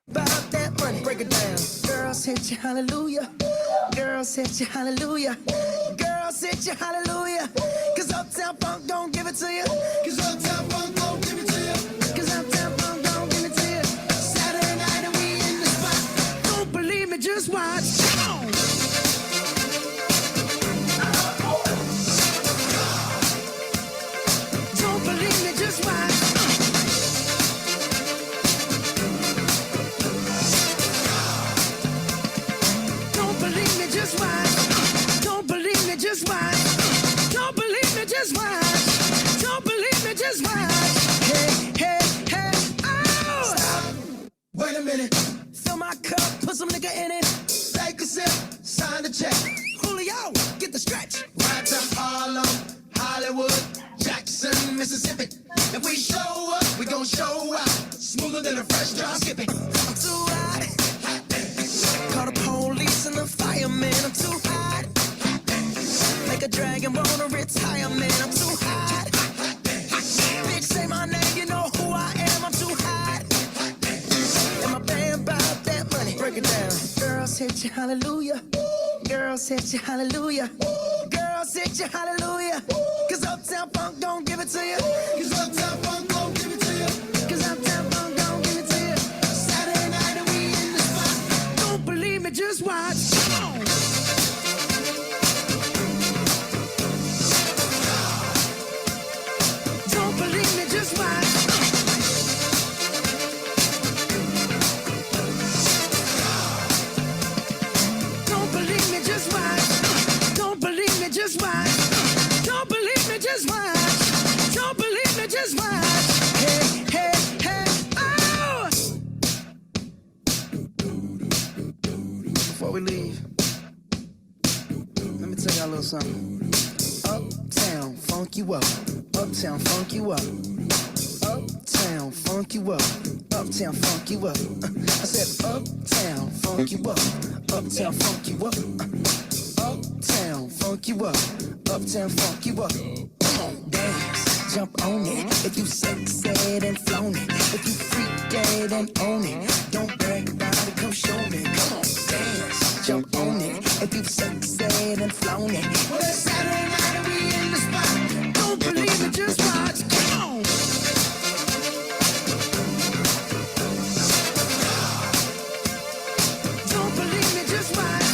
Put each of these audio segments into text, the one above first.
About that money, break it down. Girls hit you, hallelujah. Girls hit you, hallelujah. Girls hit you, hallelujah. Cause Uptown Funk don't give it to you. Cause Uptown Funk don't give it to you. Cause Uptown Funk don't give it to you. Saturday night and we in the spot. Don't believe me, just watch. Come on. Don't believe me, just watch. Don't believe me, just watch. Don't believe me, just watch. Don't believe me, just watch. Don't believe me, just watch. Hey, hey, hey, oh! Stop. Wait a minute. Fill my cup, put some nigga in it. Take a sip, sign the check. Julio, get the stretch. Right to Harlem, Hollywood, Jackson, Mississippi. If we show up, we gon' show out. Smoother than a fresh drop skipping. I'm too hot. Call the police and the fireman. I'm too hot. Make a dragon wanna retire, man. I'm too hot. Bitch, say my name, you know who I am. I'm too hot. And my band bought that money. Break it down. Girls hit you, hallelujah. Girls hit you, hallelujah. Girls hit you, hallelujah. Cause Uptown Funk don't give it to you. Cause Uptown Funk don't give it to you. Cause Uptown Funk don't give it to you. Saturday night and we in the spot. Don't believe me, just watch. Come on. Don't believe me, just watch. Don't believe me, just watch. Don't believe me, just watch. Don't believe me, just watch. Don't believe me, just watch. Hey, hey, hey, oh! Before we leave, let me tell y'all a little something. Uptown, funk you up. Uptown, funk you up. Uptown, funk you up. Uptown, funk you up. I said uptown, funk you up. Uptown, funk you up. Uptown, funk you up. Uptown, funk you up. Come on, dance, jump on it. If you sexed and flown it. If you freak dead and own it. Don't brag about it, come show me. Come on, dance, jump on it. If you sexed and flown it. Well, it's Saturday night and we in the spot. Don't believe it, just watch. Come on. Don't believe me, just watch.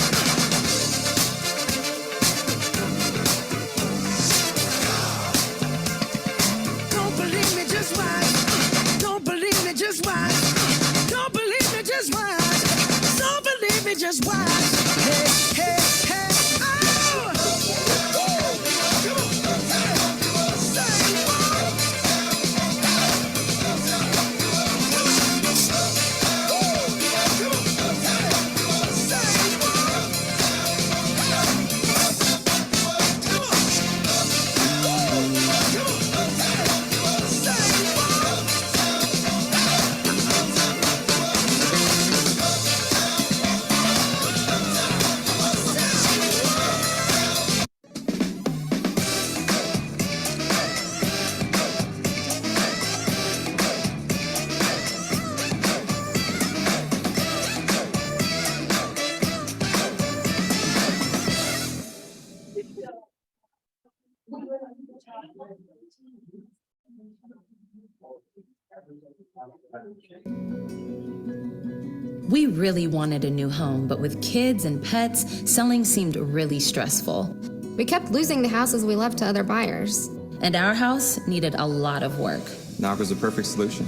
Don't believe me, just watch. Don't believe me, just watch. Don't believe me, just watch. Don't believe me, just watch. Hey, hey, hey, oh! We really wanted a new home, but with kids and pets, selling seemed really stressful. We kept losing the houses we left to other buyers. And our house needed a lot of work. Knock was a perfect solution.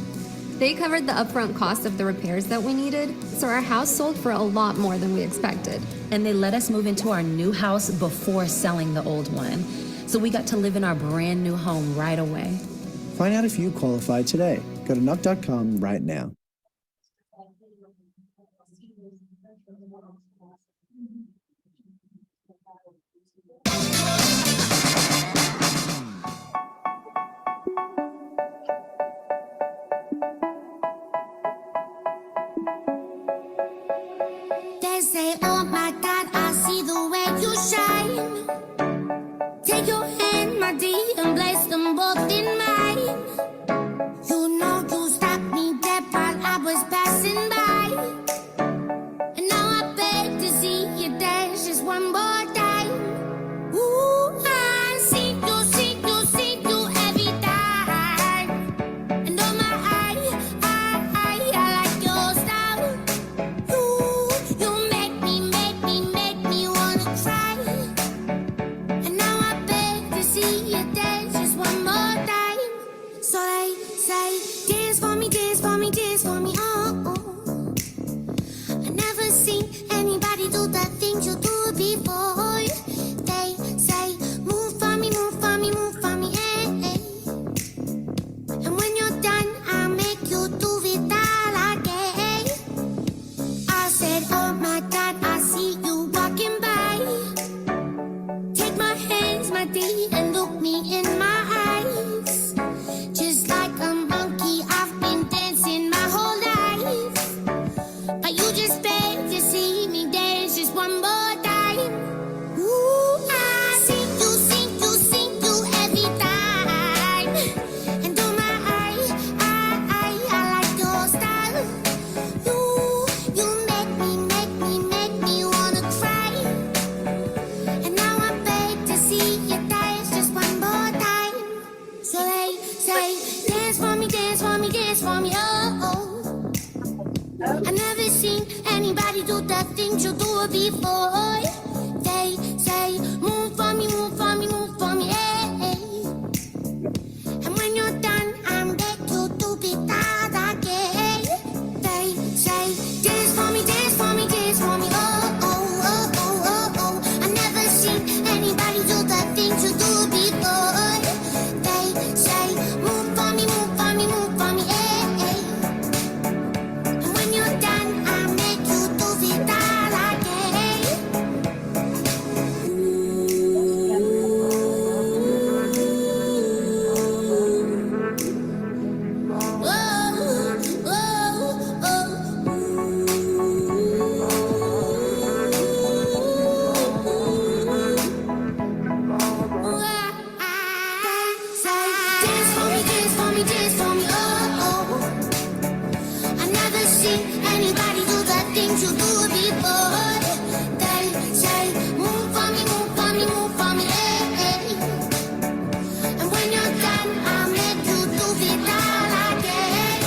They covered the upfront cost of the repairs that we needed, so our house sold for a lot more than we expected. And they let us move into our new house before selling the old one. So we got to live in our brand new home right away. Find out if you qualify today. Go to Nuck.com right now. They say, oh my God, I see the way you shine. Take your hand, my dear. things you do before. They say, move for me, move for me, move for me, hey. And when you're done, I'm back to do it again. They say, dance for me, dance for me, dance for me, oh, oh, oh, oh, oh, oh. I never seen anybody do the things you do before. They say, move for me, move for me, move for me, hey. And when you're done, I make you do it all again. Anybody do the things you do before. They say, move for me, move for me, move for me, hey. And when you're done, I'll make you do it all again.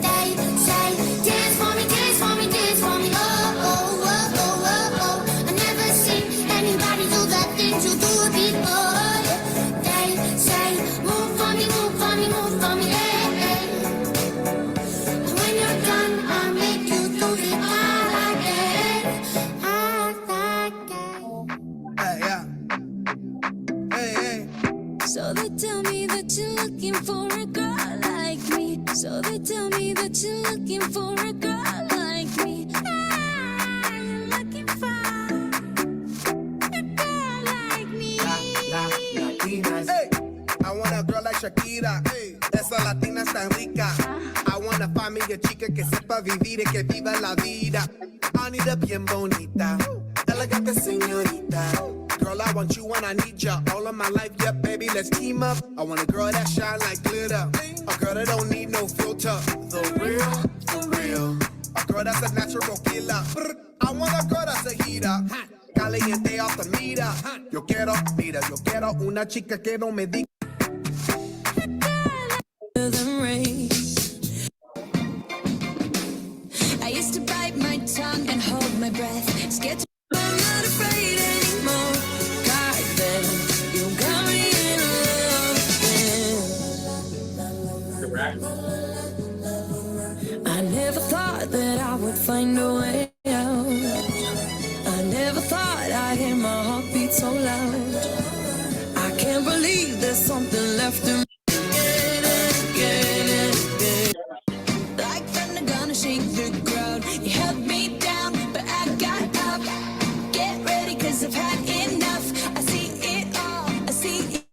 They say, dance for me, dance for me, dance for me, oh, oh, oh, oh, oh, oh. I never seen anybody do the things you do before. They say, move for me, move for me, move for me, hey. And when you're done, I'll make you do it all again, all again. Hey, yeah. Hey, hey. So they tell me that you're looking for a girl like me. So they tell me that you're looking for a girl like me. I'm looking for a girl like me. Latinas. Hey, I want a girl like Shakira. Hey, esa latina es tan rica. I want a find me a chica que sepa vivir y que viva la vida. Anita bien bonita, elegante señorita. Girl, I want you and I need ya all of my life. Yeah, baby, let's team up. I want a girl that shine like glitter, a girl that don't need no filter. The real. A girl that's a natural killer. I want a girl that's a heater. Caliente off the meter. Yo quiero una chica que no me diga. Than rain. I used to bite my tongue and hold my breath. Scared to, I'm not afraid anymore. God, then you got me in love. I never thought that I would find a way out. I never thought I'd hear my heartbeat so loud. I can't believe there's something left in me. Like thunder gonna shake the ground. You held me down, but I got up. Get ready, cause I've had enough. I see it all, I see it.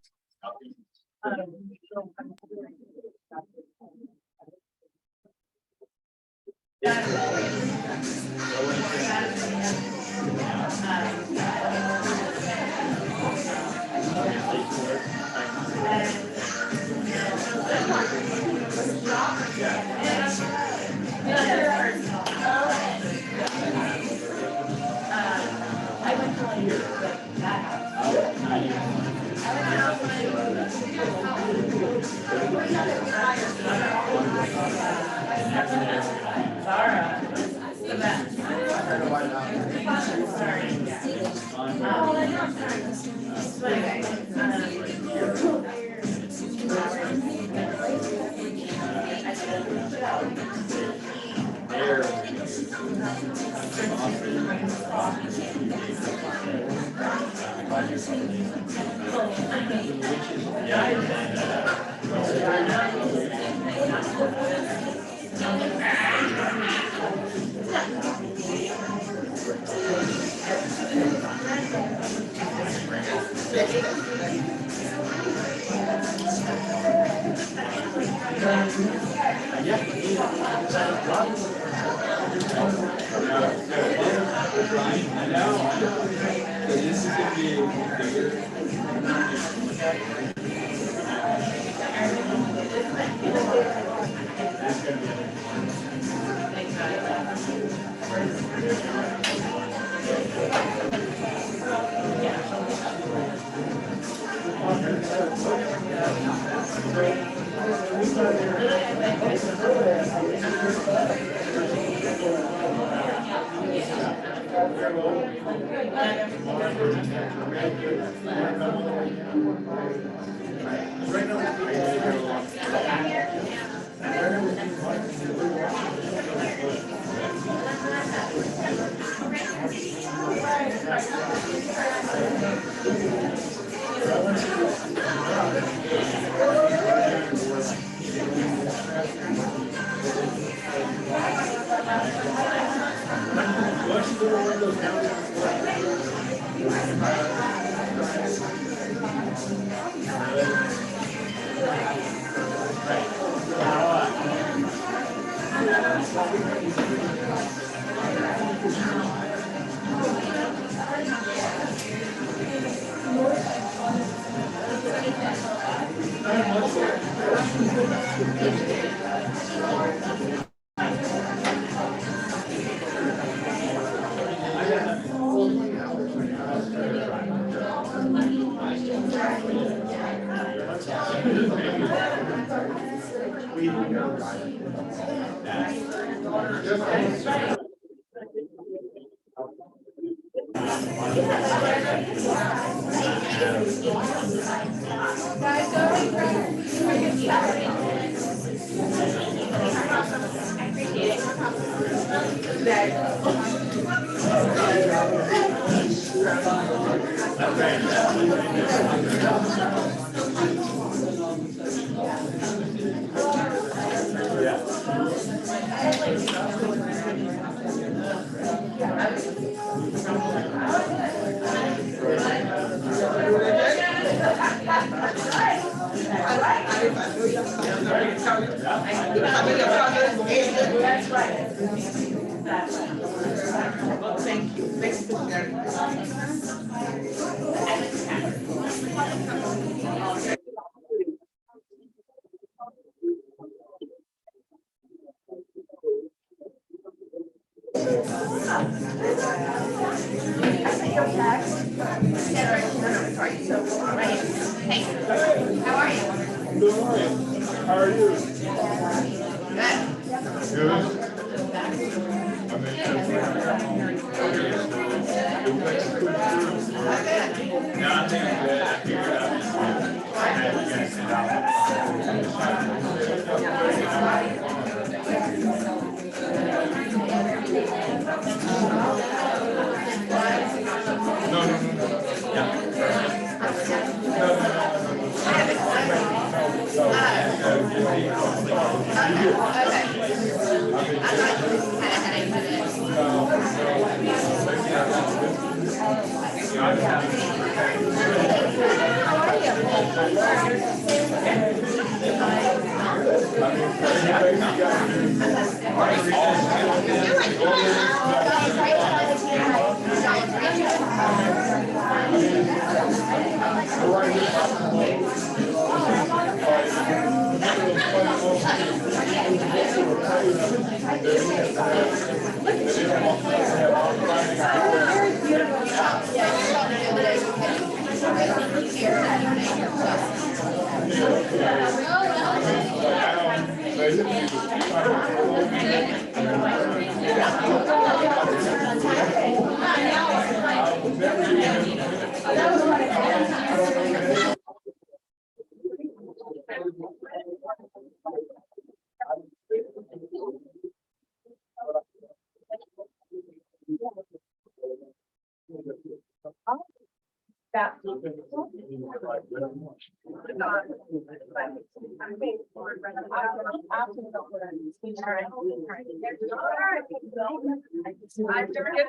Good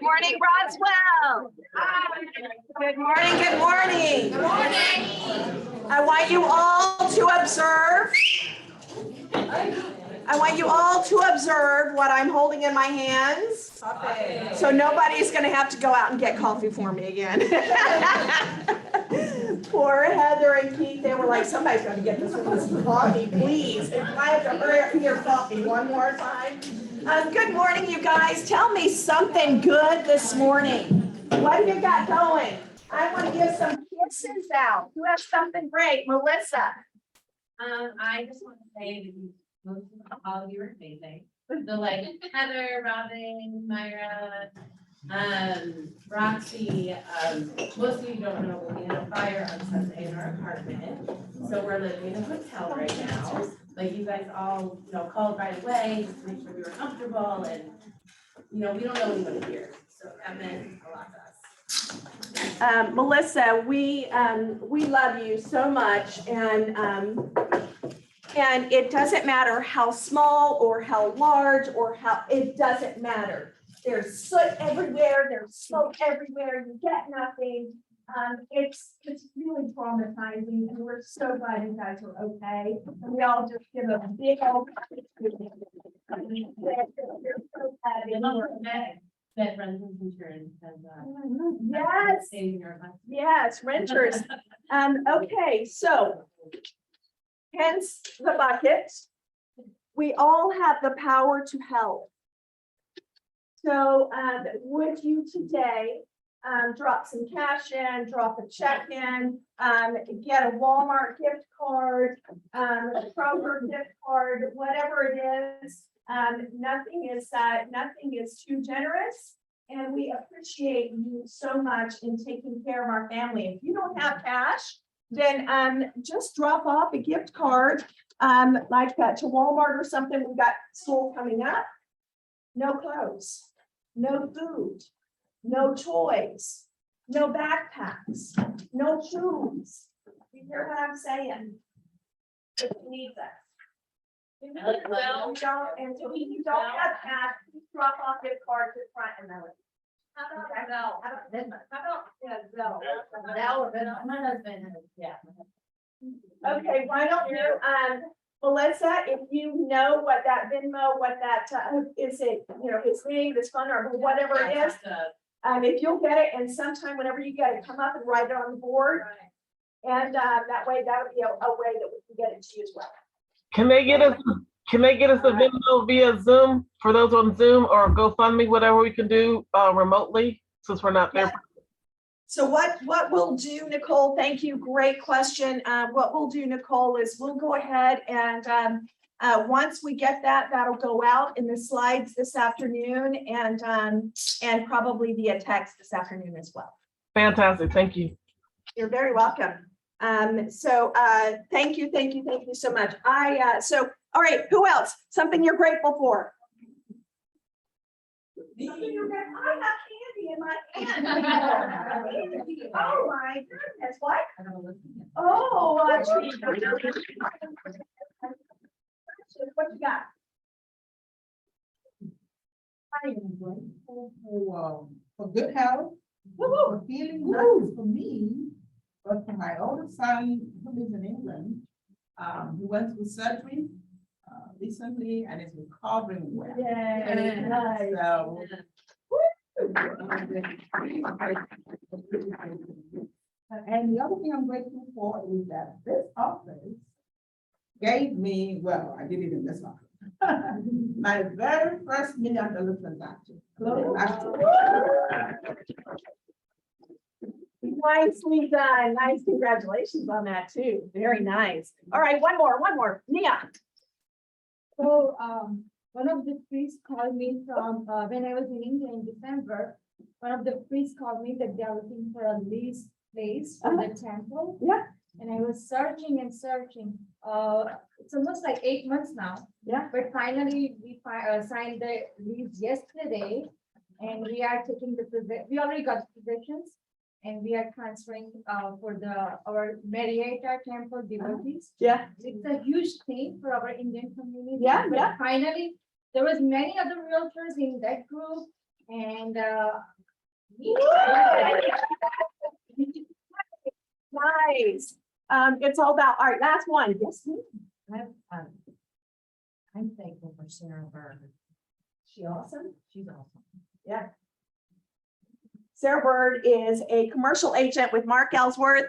morning, Roswell. Good morning, good morning. Good morning. I want you all to observe. What I'm holding in my hands. So nobody's going to have to go out and get coffee for me again. Poor Heather and Keith, they were like, somebody's going to get this with some coffee, please. If I have to hurry up and get coffee one more time. Good morning, you guys. Tell me something good this morning. What have you got going? I want to give some kisses out. Who has something great? Melissa. I just want to say that all of you are amazing. So like Heather, Robin, Myra, Roxy, most of you don't know, but we had a fire on Sunday in our apartment. So we're living in a hotel right now. Like you guys all, called right away, just to make sure we were comfortable and, we don't know anybody here. So that meant a lot to us. Melissa, we love you so much, and it doesn't matter how small or how large or it doesn't matter. There's soot everywhere, there's smoke everywhere, you get nothing. It's really traumatizing, and we're so glad you guys are okay. And we all just give a big old. That renters insurance has, Yes. saving our life. Yes, renters. Okay, so hence the bucket. We all have the power to help. So would you today drop some cash in, drop a check in, get a Walmart gift card, a Kroger gift card, whatever it is. Nothing is too generous. And we appreciate you so much in taking care of our family. If you don't have cash, then just drop off a gift card, like to Walmart or something. We got school coming up. No clothes, no food, no toys, no backpacks, no shoes. You hear what I'm saying? If you need that. If you don't have cash, drop off gift cards in front and then. How about Venmo? My husband has, yeah. Okay, why don't you, Melissa, if you know what that Venmo, what that, is it, his name, his phone number, whatever it is. If you'll get it, and sometime whenever you get it, come up and write it on the board. And that way, that would be a way that we can get it to you as well. Can they get us a Venmo via Zoom for those on Zoom, or GoFundMe, whatever we can do remotely, since we're not there? Yeah. So what we'll do, Nicole, thank you, great question. What we'll do, Nicole, is we'll go ahead and once we get that, that'll go out in the slides this afternoon, and probably via text this afternoon as well. Fantastic, thank you. You're very welcome. So thank you so much. All right, who else? Something you're grateful for? Something you're grateful- I have candy in my hand. Oh my goodness, what? Oh, what you got? I am grateful for good health, for feeling not just for me, but for my older son who lives in England. He went through surgery recently and is recovering well. Yay, nice. So, and the other thing I'm grateful for is that this office gave me, well, I did it in this office, my very first $1 million transaction. Nicely done. Nice, congratulations on that too. Very nice. All right, one more. Nia. So one of the priests called me from when I was in India in December. One of the priests called me that they are looking for a lease place for the temple. Yeah. And I was searching and searching. It's almost like 8 months now. Yeah. But finally we signed the lease yesterday, and we are taking we already got the possessions, and we are transferring for our Marietta temple devotees. Yeah. It's a huge thing for our Indian community. Yeah, but yeah. Finally, there was many other realtors in that group, and Nice. It's all about, all right, last one. Yes. I'm thankful for Sarah Bird. She awesome? She's awesome. Yeah. Sarah Bird is a commercial agent with Mark Ellsworth,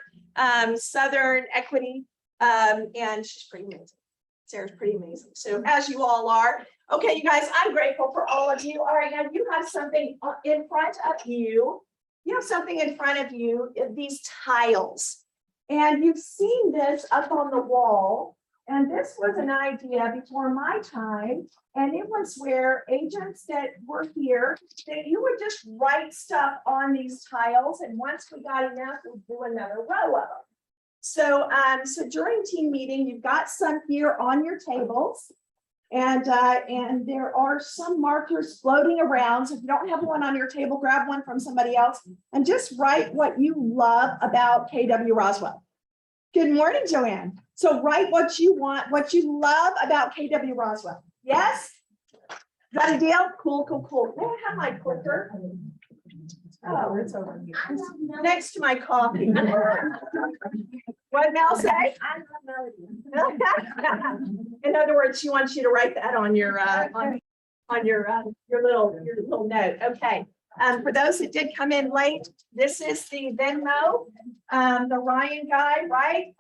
Southern Equity, and she's pretty amazing. Sarah's pretty amazing. So as you all are. Okay, you guys, I'm grateful for all of you. All right, now you have something in front of you. You have something in front of you, these tiles. And you've seen this up on the wall. And this was an idea before my time, and it was where agents that were here, that you would just write stuff on these tiles, and once we got enough, we'd do another row of them. So, so during team meeting, you've got some here on your tables. And there are some markers floating around. So if you don't have one on your table, grab one from somebody else and just write what you love about KW Roswell. Good morning, Joanne. So write what you want, what you love about KW Roswell. Yes? Is that a deal? Cool, cool, cool. May I have my clicker? Oh, it's over here. Next to my coffee. What Mel say? I love Melody. In other words, she wants you to write that on your your little note. Okay. For those that did come in late, this is the Venmo, the Ryan guy, right?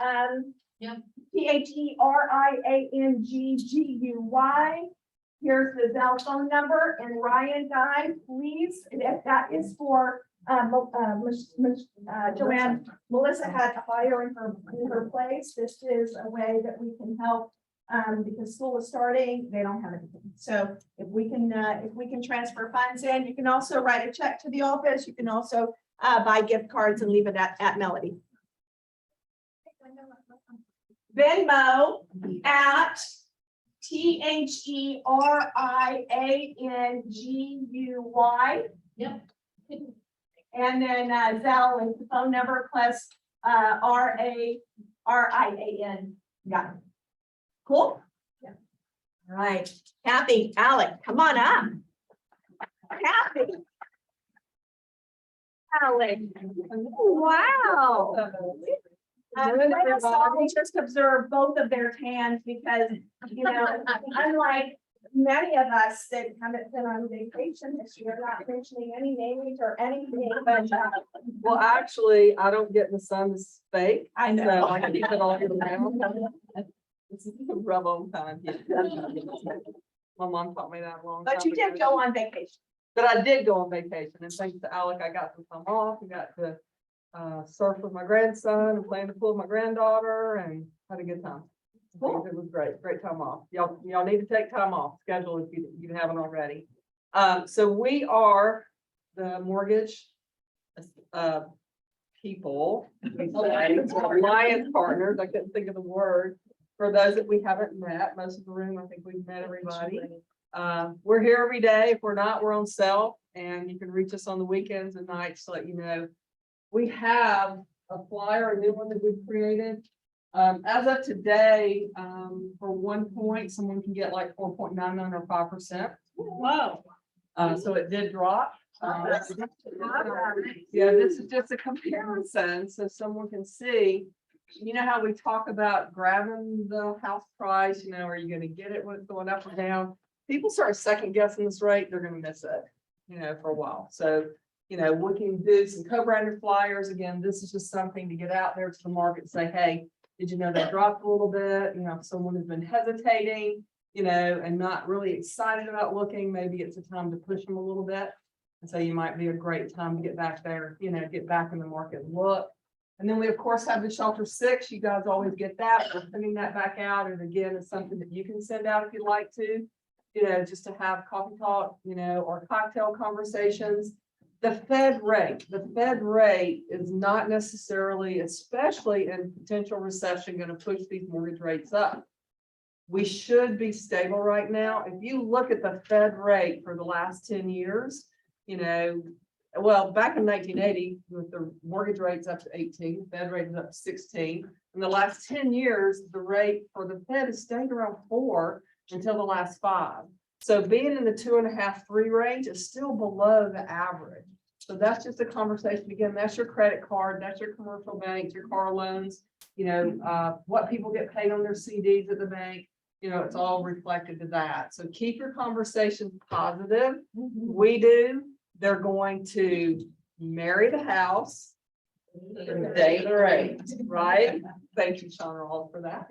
Yep. PHERIANGGUY. Here's the Zelle phone number, and Ryan Guy, please, and if that is for Joanne, Melissa had to hire in her place. This is a way that we can help because school is starting, they don't have anything. So if we can transfer funds in, you can also write a check to the office. You can also buy gift cards and leave it at Melody. Venmo at THERIANGUY. Yep. And then Zelle is the phone number plus RARIAN. Got it. Cool. Yeah. All right. Kathy, Alec, come on up. Kathy. Alec. Wow. We just observed both of their hands because, you know, unlike many of us that haven't been on vacation this year, not mentioning any names or anything, but well, actually, I don't get in the sun to bake. I know. So I can keep it all year round. This is a rub on time. My mom taught me that long. But you did go on vacation. But I did go on vacation, and thanks to Alec, I got some time off. I got to surf with my grandson and play in the pool with my granddaughter, and had a good time. Cool. It was great time off. Y'all need to take time off. Schedule if you haven't already. So we are the mortgage people, alliance partners. I couldn't think of the word. For those that we haven't met, most of the room, I think we've met everybody. We're here every day. If we're not, we're on cell, and you can reach us on the weekends and nights to let you know. We have a flyer, a new one that we've created. As of today, for 1 point, someone can get like 4.99 or 5%. Whoa. So it did drop. Yeah, this is just a comparison so someone can see. You know how we talk about grabbing the house price, you know, are you going to get it when it's going up or down? People start second guessing this rate, they're going to miss it, you know, for a while. So, you know, we can do some co-branded flyers. Again, this is just something to get out there to the market and say, hey, did you know that dropped a little bit? You know, if someone has been hesitating, you know, and not really excited about looking, maybe it's a time to push them a little bit. And so you might be a great time to get back there, you know, get back in the market and look. And then we, of course, have the Shelter 6. You guys always get that. We're sending that back out. And again, it's something that you can send out if you'd like to, you know, just to have coffee talk, you know, or cocktail conversations. The Fed rate is not necessarily, especially in potential recession, going to push these mortgage rates up. We should be stable right now. If you look at the Fed rate for the last 10 years, you know, well, back in 1980, with the mortgage rates up to 18, the Fed rate is up to 16. In the last 10 years, the rate for the Fed has stayed around 4 until the last 5. So being in the 2.5, 3 range is still below the average. So that's just a conversation. Again, that's your credit card, that's your commercial banks, your car loans, you know, what people get paid on their CDs at the bank, you know, it's all reflected to that. So keep your conversations positive. We do. They're going to marry the house and date the rate, right? Thank you, Sean Rawls, for that.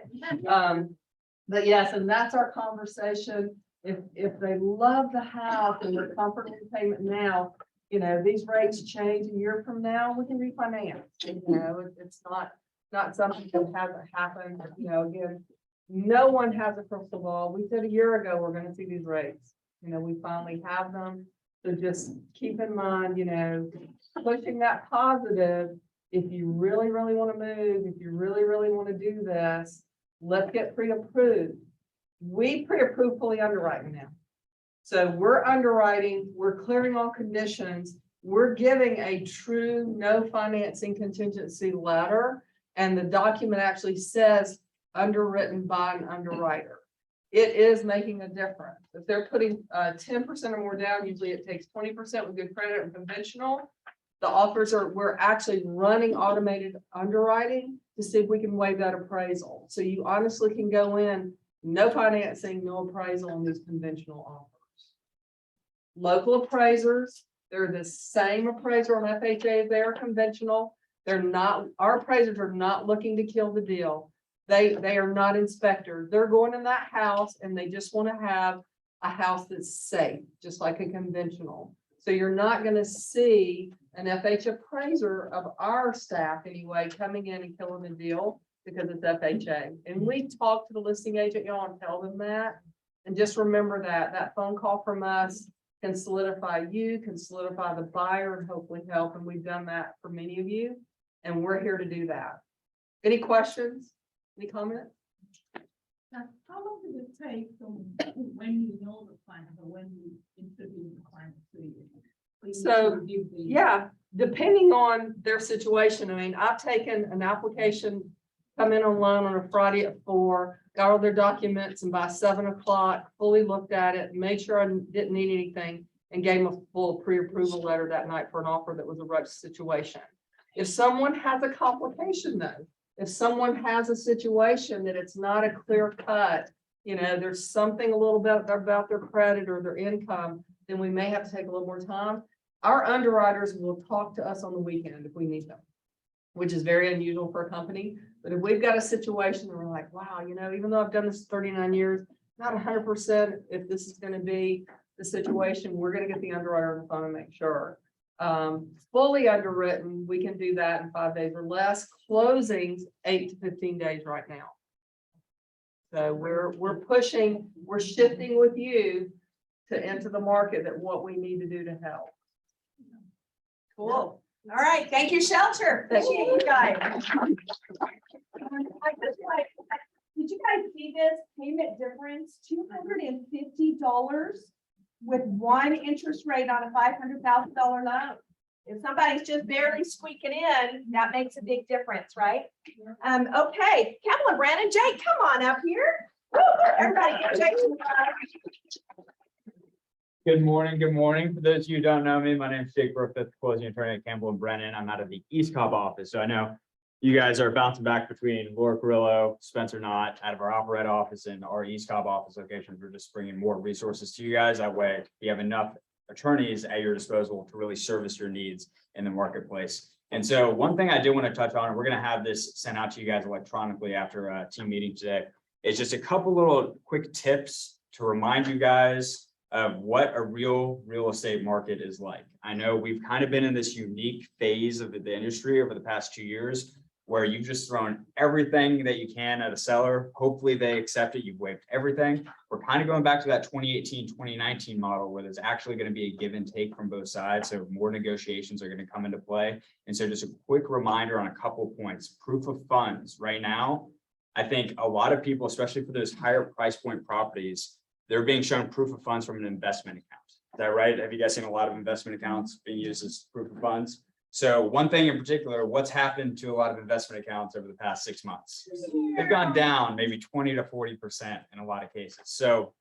But yes, and that's our conversation. If they love the house and they're comfortable with payment now, you know, these rates change a year from now, we can refinance. You know, it's not something that hasn't happened. You know, again, No one has a crystal ball. We said a year ago, we're gonna see these rates. You know, we finally have them. So just keep in mind, you know, pushing that positive. If you really, really want to move, if you really, really want to do this, let's get pre-approved. We pre-approve fully underwriting now. So we're underwriting, we're clearing all conditions. We're giving a true no financing contingency letter. And the document actually says underwritten by an underwriter. It is making a difference. If they're putting 10% or more down, usually it takes 20% with good credit and conventional. The offers are, we're actually running automated underwriting to see if we can waive that appraisal. So you honestly can go in, no financing, no appraisal on these conventional offers. Local appraisers, they're the same appraiser on FHA as they are conventional. They're not, our appraisers are not looking to kill the deal. They are not inspectors. They're going in that house and they just want to have a house that's safe, just like a conventional. So you're not going to see an FH appraiser of our staff anyway, coming in and killing the deal because it's FHA. And we talk to the listing agent, y'all, and tell them that. And just remember that phone call from us can solidify you, can solidify the buyer, and hopefully help. And we've done that for many of you. And we're here to do that. Any questions? Any comments? How long does it take from when you know the client or when you introduce the client to you? So, yeah, depending on their situation. I mean, I've taken an application, come in on loan on a Friday at 4, got all their documents, and by 7 o'clock, fully looked at it, made sure I didn't need anything, and gave them a full pre-approval letter that night for an offer that was a rush situation. If someone has a complication though, if someone has a situation that it's not a clear cut, you know, there's something a little bit about their credit or their income, then we may have to take a little more time. Our underwriters will talk to us on the weekend if we need them, which is very unusual for a company. But if we've got a situation where we're like, wow, you know, even though I've done this 39 years, not 100% if this is going to be the situation, we're going to get the underwriter on the phone and make sure. Fully underwritten, we can do that in 5 days or less. Closings 8 to 15 days right now. So we're pushing, we're shifting with you to enter the market that what we need to do to help. Cool. All right. Thank you, Shelter. Appreciate you guys. Did you guys see this payment difference? $250 with one interest rate on a $500,000 loan. If somebody's just barely squeaking in, that makes a big difference, right? Okay, Campbell and Brandon, Jake, come on up here. Woo, everybody get Jake. Good morning. Good morning. For those of you who don't know me, my name is Jake Brook, the closing attorney at Campbell and Brennan. I'm out of the East Cobb office. So I know you guys are bouncing back between Laura Carrillo, Spencer Knott, out of our Alpharetta office and our East Cobb office locations. We're just bringing more resources to you guys. That way you have enough attorneys at your disposal to really service your needs in the marketplace. And so one thing I do want to touch on, and we're going to have this sent out to you guys electronically after a team meeting today, is just a couple little quick tips to remind you guys of what a real estate market is like. I know we've kind of been in this unique phase of the industry over the past 2 years where you've just thrown everything that you can at a seller. Hopefully they accept it. You've waived everything. We're kind of going back to that 2018, 2019 model where there's actually going to be a give and take from both sides. So more negotiations are going to come into play. And so just a quick reminder on a couple of points. Proof of funds right now, I think a lot of people, especially for those higher price point properties, they're being shown proof of funds from an investment account. Is that right? Have you guys seen a lot of investment accounts being used as proof of funds? So one thing in particular, what's happened to a lot of investment accounts over the past 6 months? They've gone down maybe 20 to 40% in a lot of cases. So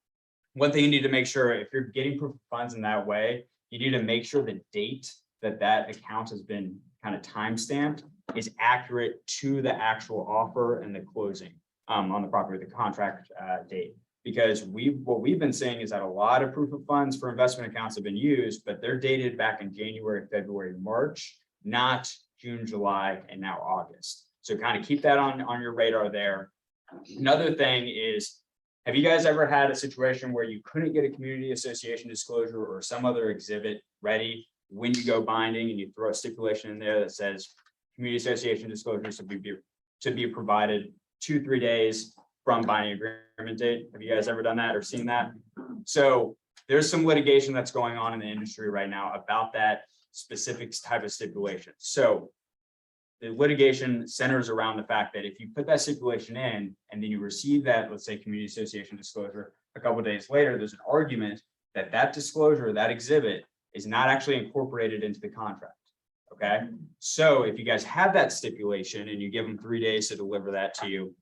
one thing you need to make sure, if you're getting proof of funds in that way, you need to make sure the date that that account has been kind of time stamped is accurate to the actual offer and the closing on the property, the contract date. Because what we've been seeing is that a lot of proof of funds for investment accounts have been used, but they're dated back in January, February, March, not June, July, and now August. So kind of keep that on your radar there. Another thing is, have you guys ever had a situation where you couldn't get a community association disclosure or some other exhibit ready when you go binding and you throw a stipulation in there that says community association disclosures to be provided 2-3 days from binding agreement date. Have you guys ever done that or seen that? So there's some litigation that's going on in the industry right now about that specific type of stipulation. So the litigation centers around the fact that if you put that stipulation in and then you receive that, let's say, community association disclosure a couple of days later, there's an argument that that disclosure, that exhibit is not actually incorporated into the contract. Okay, so if you guys have that stipulation and you give them 3 days to deliver that to you,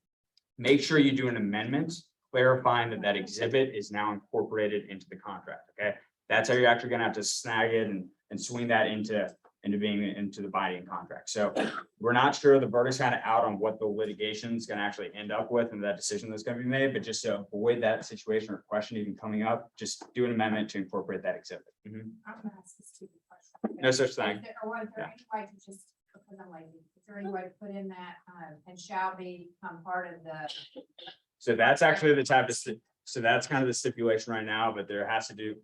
make sure you do an amendment clarifying that that exhibit is now incorporated into the contract. Okay, that's how you're actually going to have to snag it and swing that into the binding contract. So we're not sure, the verdict's kind of out on what the litigation is going to actually end up with and that decision that's going to be made, but just to avoid that situation or question even coming up, just do an amendment to incorporate that exhibit. I'm gonna ask this stupid question. No such thing. Or was there any way to just, because I'm lazy, is there any way to put in that, and shall become part of the? So that's actually the type of, so that's kind of the stipulation right now, but it has to do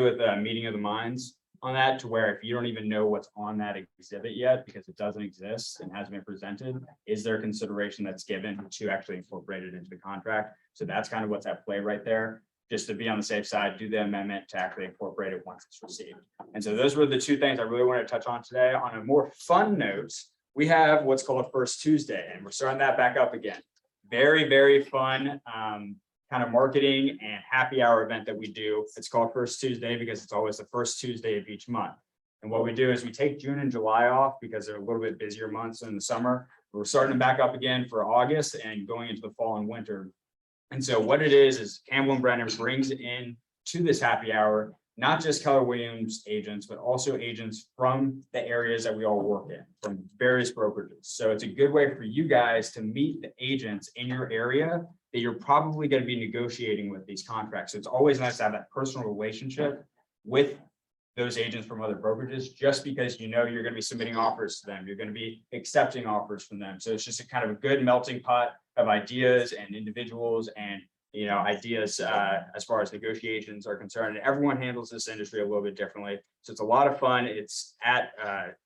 with a meeting of the minds on that, to where if you don't even know what's on that exhibit yet, because it doesn't exist and hasn't been presented, is there consideration that's given to actually incorporate it into the contract? So that's kind of what's at play right there. Just to be on the safe side, do the amendment to actually incorporate it once it's received. And so those were the two things I really wanted to touch on today. On a more fun note, we have what's called a First Tuesday, and we're starting that back up again. Very, very fun kind of marketing and happy hour event that we do. It's called First Tuesday because it's always the first Tuesday of each month. And what we do is we take June and July off because they're a little bit busier months in the summer. We're starting them back up again for August and going into the fall and winter. And so what it is Campbell and Brennan brings in to this happy hour, not just Keller Williams agents, but also agents from the areas that we all work in, from various brokerages. So it's a good way for you guys to meet the agents in your area that you're probably going to be negotiating with these contracts. So it's always nice to have that personal relationship with those agents from other brokerages, just because you know you're going to be submitting offers to them, you're going to be accepting offers from them. So it's just a kind of a good melting pot of ideas and individuals and ideas as far as negotiations are concerned. And everyone handles this industry a little bit differently. So it's a lot of fun. It's at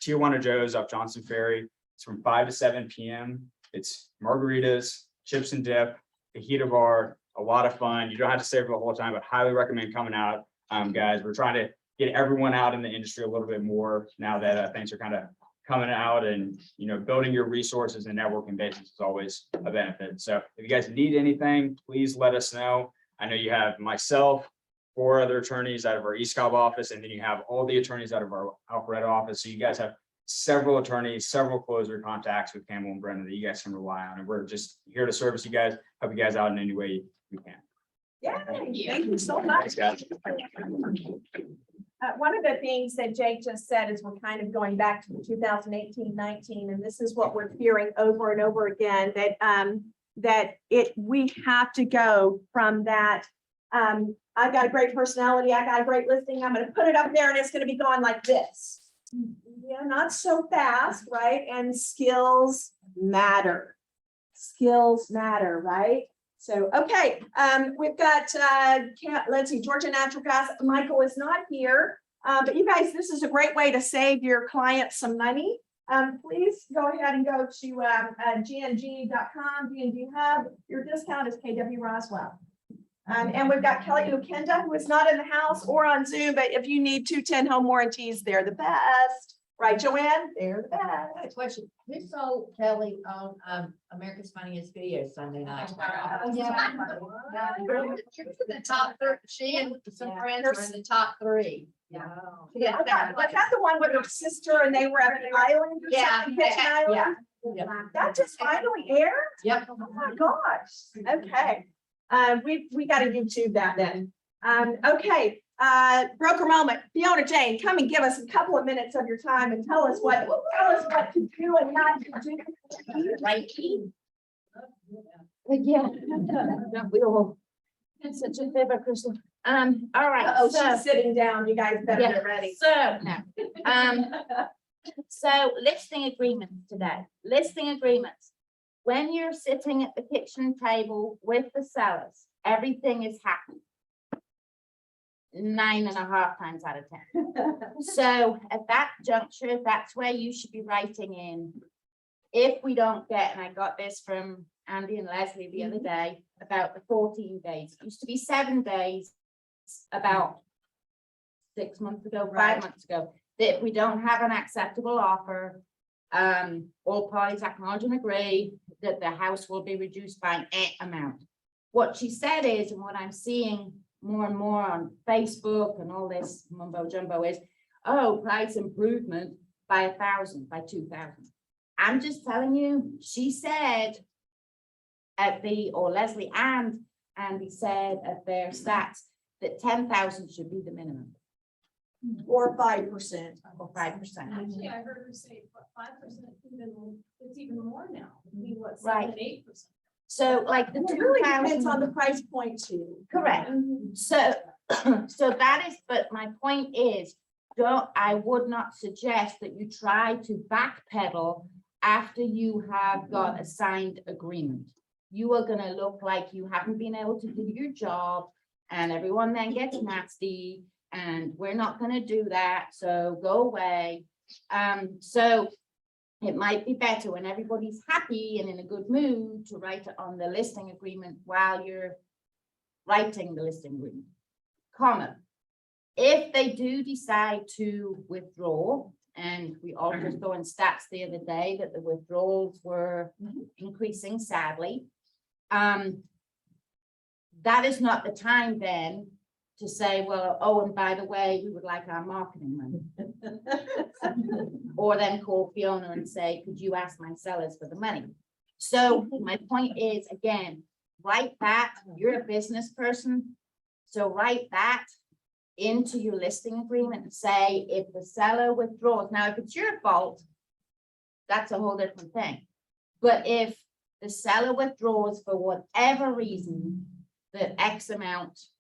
Tijuana Joe's up Johnson Ferry. It's from 5 to 7 p.m. It's margaritas, chips and dip, fajita bar, a lot of fun. You don't have to stay for the whole time, but highly recommend coming out, guys. We're trying to get everyone out in the industry a little bit more now that things are kind of coming out, and building your resources and networking basis is always a benefit. So if you guys need anything, please let us know. I know you have myself, 4 other attorneys out of our East Cobb office, and then you have all the attorneys out of our Alpharetta office. So you guys have several attorneys, several closer contacts with Campbell and Brennan that you guys can rely on. And we're just here to service you guys, help you guys out in any way we can. Yeah, thank you so much. Thanks, guys. One of the things that Jake just said is we're kind of going back to the 2018-19, and this is what we're hearing over and over again, that we have to go from that. I've got a great personality, I got a great listing, I'm going to put it up there and it's going to be going like this. Yeah, not so fast, right? And skills matter. Skills matter, right? So, okay, we've got, let's see, Georgia Natural Gas. Michael is not here, but you guys, this is a great way to save your clients some money. Please go ahead and go to gng.com, GNG Hub. Your discount is KW Roswell. And we've got Kelly Ukenda, who is not in the house or on Zoom, but if you need 210 home warranties, they're the best. Right, Joanne? They're the best. Question. Who saw Kelly on America's Funniest Video Sunday night? Yeah. The top 3. She and some friends were in the top 3. Yeah. Was that the one with her sister and they were at the island? Or something, Pitch Island? Yeah. That just finally aired? Yep. Oh my gosh. Okay. We got to YouTube that then. Okay. Broker moment. Fiona Jane, come and give us a couple of minutes of your time and tell us what to do and not to do. Right. Yeah. It's such a favor, Crystal. All right. Oh, she's sitting down. You guys better get ready. So listing agreements today. Listing agreements. When you're sitting at the kitchen table with the sellers, everything is happy. 9.5 times out of 10. So at that juncture, that's where you should be writing in. If we don't get, and I got this from Andy and Leslie the other day about the 14 days. It used to be 7 days about 6 months ago, 5 months ago, that if we don't have an acceptable offer, all parties acknowledge and agree that the house will be reduced by X amount. What she said is, and what I'm seeing more and more on Facebook and all this mumbo jumbo is, oh, price improvement by 1,000, by 2,000. I'm just telling you, she said or Leslie and Andy said at their stats that 10,000 should be the minimum. Or 5%. Or 5%. Actually, I heard her say 5%, even, it's even more now. I mean, what, Right. 7, 8%? So like the It really 2,000. depends on the price point too. Correct. So, so that is, but my point is, I would not suggest that you try to backpedal after you have got a signed agreement. You are gonna look like you haven't been able to do your job, and everyone then gets nasty, and we're not gonna do that, so go away. So it might be better when everybody's happy and in a good mood to write it on the listing agreement while you're writing the listing agreement, comma. If they do decide to withdraw, and we all just saw in stats the other day that the withdrawals were increasing sadly, that is not the time then to say, well, oh, and by the way, we would like our marketing money. Or then call Fiona and say, could you ask my sellers for the money? So my point is, again, write that, you're a business person, so write that into your listing agreement and say, if the seller withdraws, now if it's your fault, that's a whole different thing. But if the seller withdraws for whatever reason, that X amount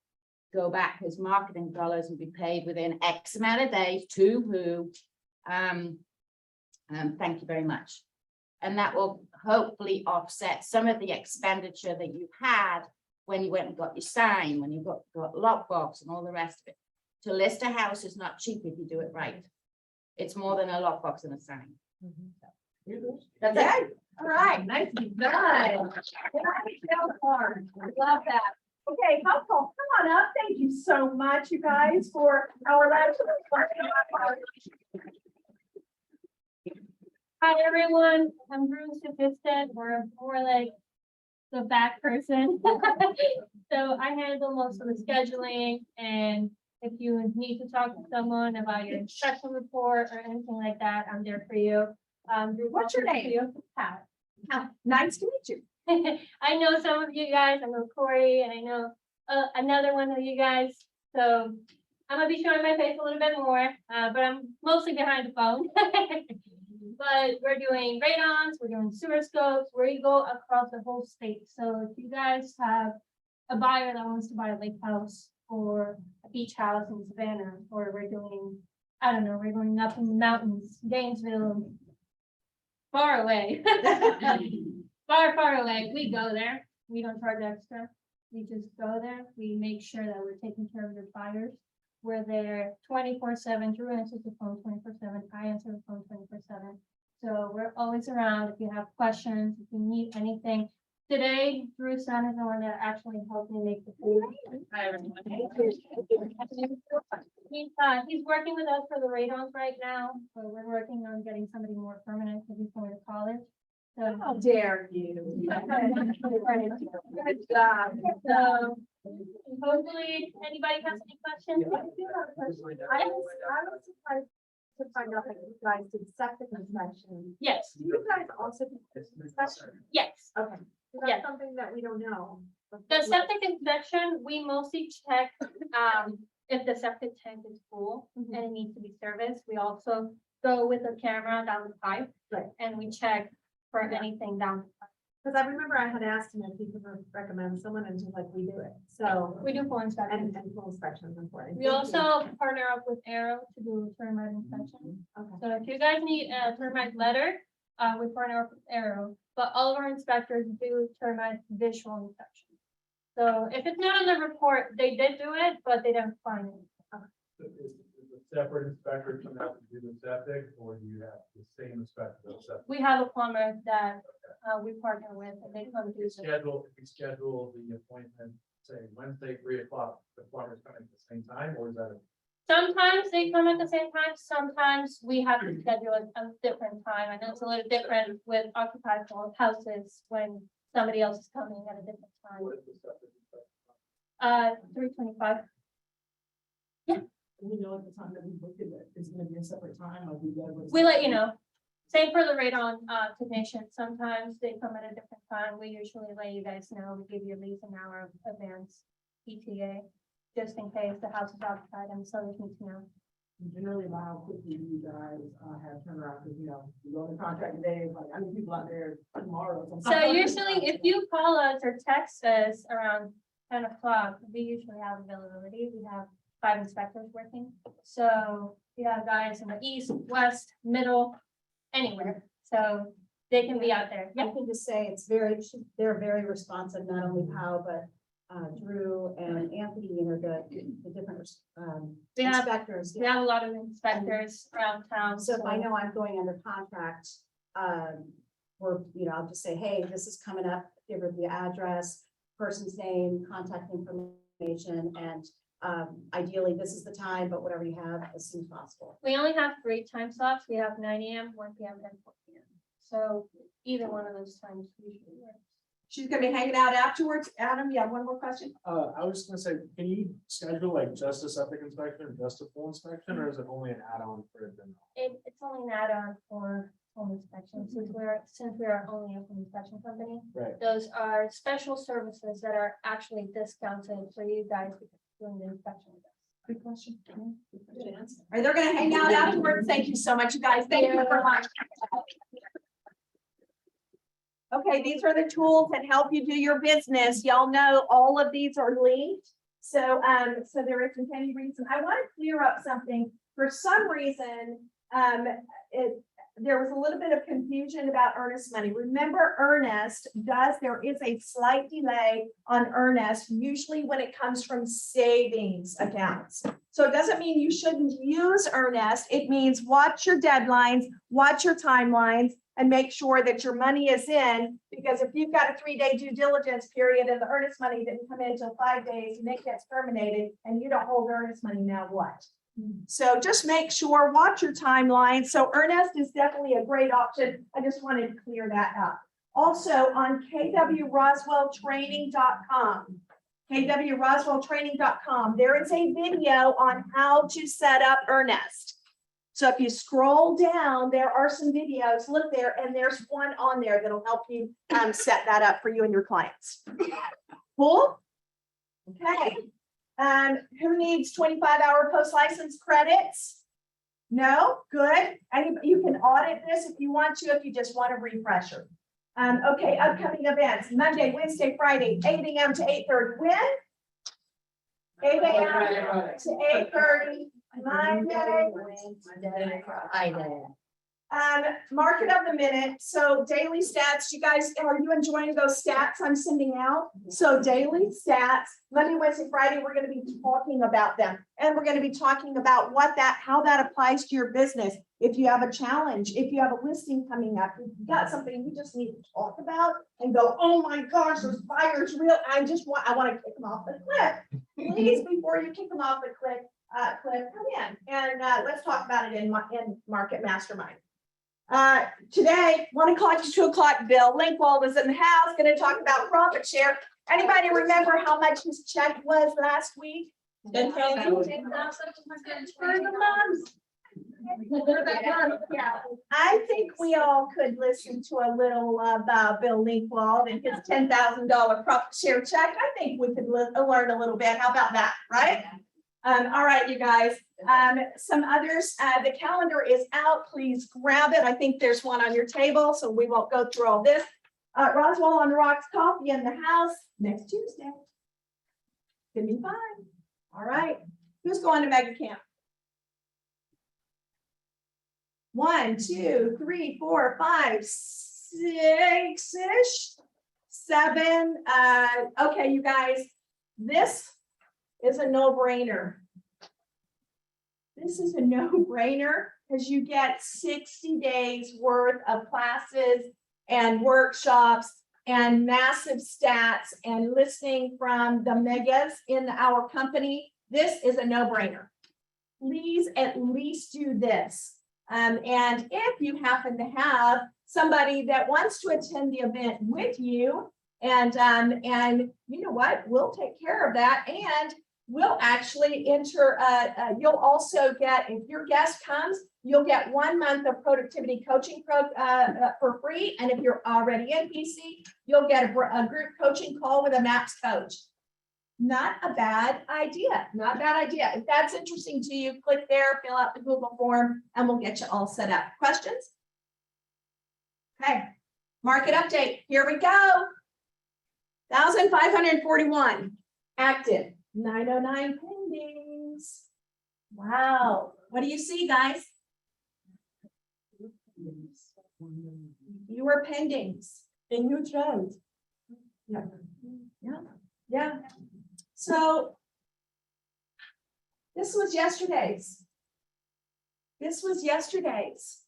go back as marketing dollars and be paid within X amount of days to who, thank you very much. And that will hopefully offset some of the expenditure that you had when you went and got your sign, when you got lockbox and all the rest of it. To list a house is not cheap if you do it right. It's more than a lockbox and a sign. That's it. All right, nicely done. I love that. Okay, household, come on up. Thank you so much, you guys, for our last. Hi, everyone. I'm Bruce Sophistic. We're more like the back person. So I handle most of the scheduling, and if you need to talk to someone about your inspection report or anything like that, I'm there for you. What's your name? Pat. Nice to meet you. I know some of you guys. I know Corey, and I know another one of you guys. So I'm gonna be showing my face a little bit more, but I'm mostly behind the phone. But we're doing radons, we're doing sewer scopes, we go across the whole state. So if you guys have a buyer that wants to buy a lake house or a beach house in Savannah, or we're doing, I don't know, we're going up in the mountains, Gainesville, far away. Far away, we go there. We don't charge extra. We just go there. We make sure that we're taking care of the buyers. We're there 24/7. Drew answers the phone 24/7. I answer the phone 24/7. So we're always around if you have questions, if you need anything. Today, Drew's son is the one that actually helped me make the food. Hi, everyone. He's working with us for the radons right now. So we're working on getting somebody more permanent because he's going to college. So, How dare you? Good job. So hopefully anybody has any questions? I was surprised to find out that you guys did septic inspection. Yes. Do you guys also do this inspection? Yes. Okay. So Yes. that's something that we don't know. The septic inspection, we mostly check if the septic tank is full and it needs to be serviced. We also go with a camera down the pipe. Right. And we check for anything down the pipe. Because I remember I had asked him if he could recommend someone and just like we do it. So. We do full inspection. And full inspection is important. We also partner up with Arrow to do termite inspection. Okay. So if you guys need a termite letter, we partner up with Arrow, but all of our inspectors do termite visual inspection. So if it's not on the report, they did do it, but they didn't find it. Is the separate inspector come out to do the septic, or do you have the same inspector? for the septic? We have a plumber that we partner with, and they come do If the. we schedule the appointment, say Wednesday, 3 o'clock, the plumber's coming at the same time, or is that? Sometimes they come at the same time, sometimes we have to schedule a different time. I know it's a little different with occupied houses when somebody else is coming at a different time. What is the septic inspector? 325. We know at the time that we book it, that it's gonna be a separate time, like we did. We let you know. Same for the radon technician. Sometimes they come at a different time. We usually let you guys know. We give you at least an hour of advance ETA, just in case the house is occupied and so they need to know. Generally, about how quickly you guys have turnaround, because, you know, you go in contract today, like, I need people out there tomorrow. So usually if you call us or text us around 10 o'clock, we usually have availability. We have 5 inspectors working. So we have guys in the east, west, middle, anywhere. So they can be out there. I can just say they're very responsive, not only Powell, but Drew and Anthony, you know, the different We have- inspectors. We have a lot of inspectors around town. So if I know I'm going under contract, or, you know, I'll just say, hey, this is coming up, give her the address, person's name, contact information, and ideally, this is the time, but whatever you have as soon as possible. We only have 3 time slots. We have 9 AM, 1 PM, and 4 PM. So either one of those times usually works. She's gonna be hanging out afterwards. Adam, you have one more question? I was just gonna say, can you schedule like just a septic inspection, or just a full inspection, or is it only an add-on for it? It's only an add-on for home inspection, since we're only a home inspection company. Right. Those are special services that are actually discounted for you guys doing the inspection with us. Good question. All right, they're gonna hang out afterwards. Thank you so much, you guys. Thank you for lunch. Okay, these are the tools that help you do your business. Y'all know all of these are linked. So, so there isn't any reason. I want to clear up something. For some reason, there was a little bit of confusion about earnest money. Remember, earnest there is a slight delay on earnest, usually when it comes from savings accounts. So it doesn't mean you shouldn't use earnest. It means watch your deadlines, watch your timelines, and make sure that your money is in, because if you've got a 3-day due diligence period and the earnest money didn't come in until 5 days and it gets terminated and you don't hold earnest money, now what? So just make sure, watch your timeline. So earnest is definitely a great option. I just wanted to clear that up. Also on kwroswelltraining.com, kwroswelltraining.com, there is a video on how to set up earnest. So if you scroll down, there are some videos, look there, and there's one on there that'll help you set that up for you and your clients. Cool? Okay. Who needs 25-hour post-license credits? No? Good. You can audit this if you want to, if you just want a refresher. Okay, upcoming events, Monday, Wednesday, Friday, 8 AM to 8:30. When? 8 AM to 8:30. Monday, Friday. Market of the minute. So daily stats, you guys, are you enjoying those stats I'm sending out? So daily stats, Monday, Wednesday, Friday, we're going to be talking about them. And we're going to be talking about how that applies to your business. If you have a challenge, if you have a listing coming up, if you got something you just need to talk about and go, oh my gosh, those buyers real. I want to kick them off the cliff. Please, before you kick them off the cliff, come in and let's talk about it in Market Mastermind. Today, 1 o'clock to 2 o'clock, Bill Linkwald is in the house, going to talk about profit share. Anybody remember how much his check was last week? 10,000 for the month. I think we all could listen to a little about Bill Linkwald and his $10,000 profit share check. I think we could learn a little bit. How about that, right? All right, you guys. Some others, the calendar is out. Please grab it. I think there's one on your table, so we won't go through all this. Roswell on the Rocks coffee in the house next Tuesday. Give me 5. All right. Who's going to Mega Camp? 1, 2, 3, 4, 5, 6-ish, 7. Okay, you guys, this is a no-brainer. This is a no-brainer because you get 60 days worth of classes and workshops and massive stats and listening from the megas in our company. This is a no-brainer. Please at least do this. And if you happen to have somebody that wants to attend the event with you, and you know what, we'll take care of that. And we'll actually enter, you'll also get, if your guest comes, you'll get 1 month of productivity coaching for free. And if you're already in PC, you'll get a group coaching call with a MAPS coach. Not a bad idea, not a bad idea. If that's interesting to you, click there, fill out the Google form, and we'll get you all set up. Questions? Okay, market update, here we go. 1,541 active, 909 pendings. Wow, what do you see, guys? Fewer pendings, a new trend. Yeah, yeah, yeah. So this was yesterday's. This was yesterday's.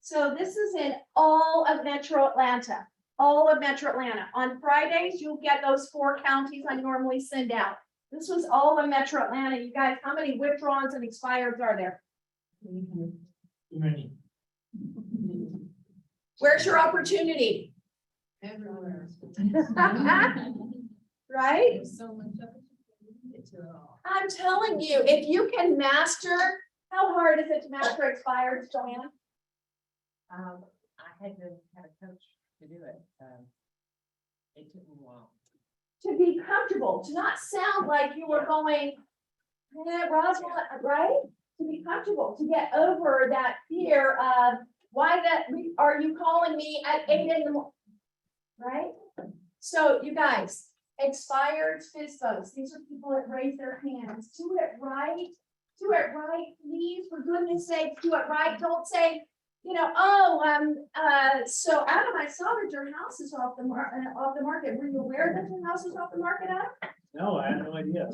So this is in all of Metro Atlanta. All of Metro Atlanta. On Fridays, you'll get those 4 counties I normally send out. This was all of Metro Atlanta. You guys, how many withdrawals and expireds are there? Too many. Where's your opportunity? Everywhere. Right? There's so much opportunity to it all. I'm telling you, if you can master, how hard is it to master expireds, Joanne? I had to have a coach to do it. It took me a while. To be comfortable, to not sound like you were going, Roswell, right? To be comfortable, to get over that fear of why are you calling me at 8 in the morning? Right? So you guys, expired FISBOs, these are people that raise their hands. Do it right. Do it right, please, for goodness sake, do it right. Don't say, you know, so Adam, I saw that your house is off the market. Were you aware that your house was off the market, Adam? No, I had no idea.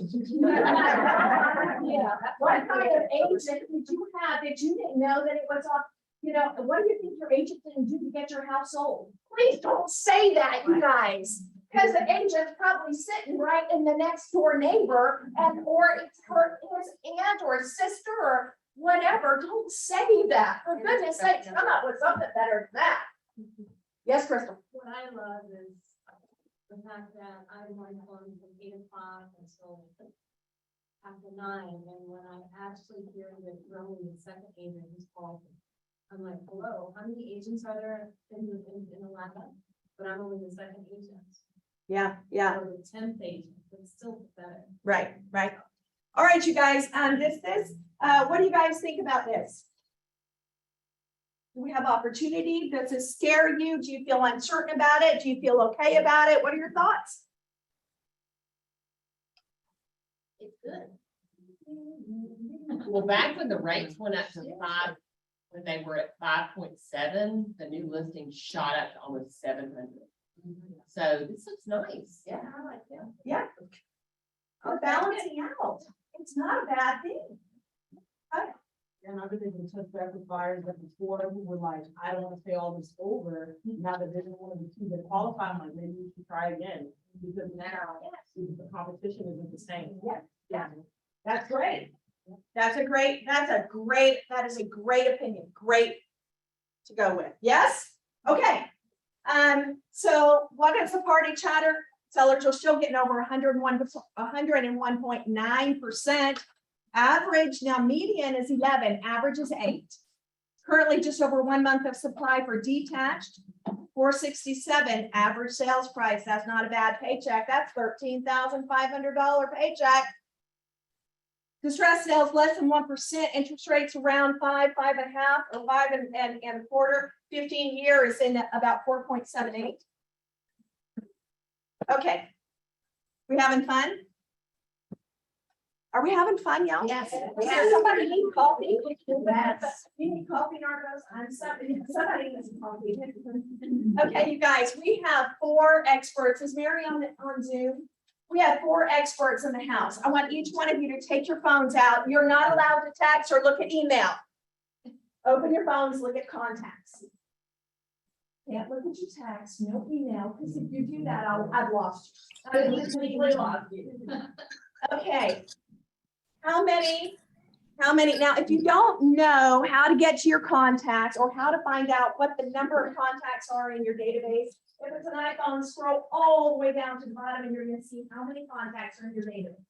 Yeah, what kind of agent did you have that you didn't know that it was off? You know, what do you think your agent didn't do to get your house sold? Please don't say that, you guys. Because the agent's probably sitting right in the next door neighbor or it's his aunt or sister or whatever. Don't say that. For goodness sake, come up with something better than that. Yes, Crystal. What I love is the fact that I went on from 8 o'clock until after 9, and when I actually hear that Rowan, the second agent, who's called, I'm like, hello, how many agents are there in Atlanta? But I'm only the second agent. Yeah, yeah. Or the 10th agent, but still better. Right, right. All right, you guys, what do you guys think about this? Do we have opportunity? Does it scare you? Do you feel uncertain about it? Do you feel okay about it? What are your thoughts? It's good. Well, back when the rates went up to 5, when they were at 5.7, the new listing shot up to almost 700. So this looks nice. Yeah, I like that. Yeah. We're balancing out. It's not a bad thing. And I've been able to touch back with buyers that before who were like, I don't want to pay all this over. Now that they're one of the 2 that qualify, I'm like, maybe we should try again. Because now the competition isn't the same. Yeah, yeah. That's great. That is a great opinion. Great to go with. Yes? Okay. So what is the party chatter? Sellers are still getting over 101.9%. Average, now median is 11, average is 8. Currently just over 1 month of supply for detached. 467 average sales price. That's not a bad paycheck. That's $13,500 paycheck. Distressed sales less than 1%. Interest rates around 5, 5.5, or 5 and a quarter. 15 year is in about 4.78. Okay. We having fun? Are we having fun, y'all? Yes. Yeah, somebody need coffee? Yes. You need coffee, Narcos? Somebody needs coffee. Okay, you guys, we have 4 experts. Is Mary on Zoom? We have 4 experts in the house. I want each one of you to take your phones out. You're not allowed to text or look at email. Open your phones, look at contacts. Can't look at your text, no email, because if you do that, I've lost you. I literally lost you. Okay. How many, now, if you don't know how to get to your contacts or how to find out what the number of contacts are in your database, if it's an iPhone, scroll all the way down to the bottom and you're gonna see how many contacts are in your database.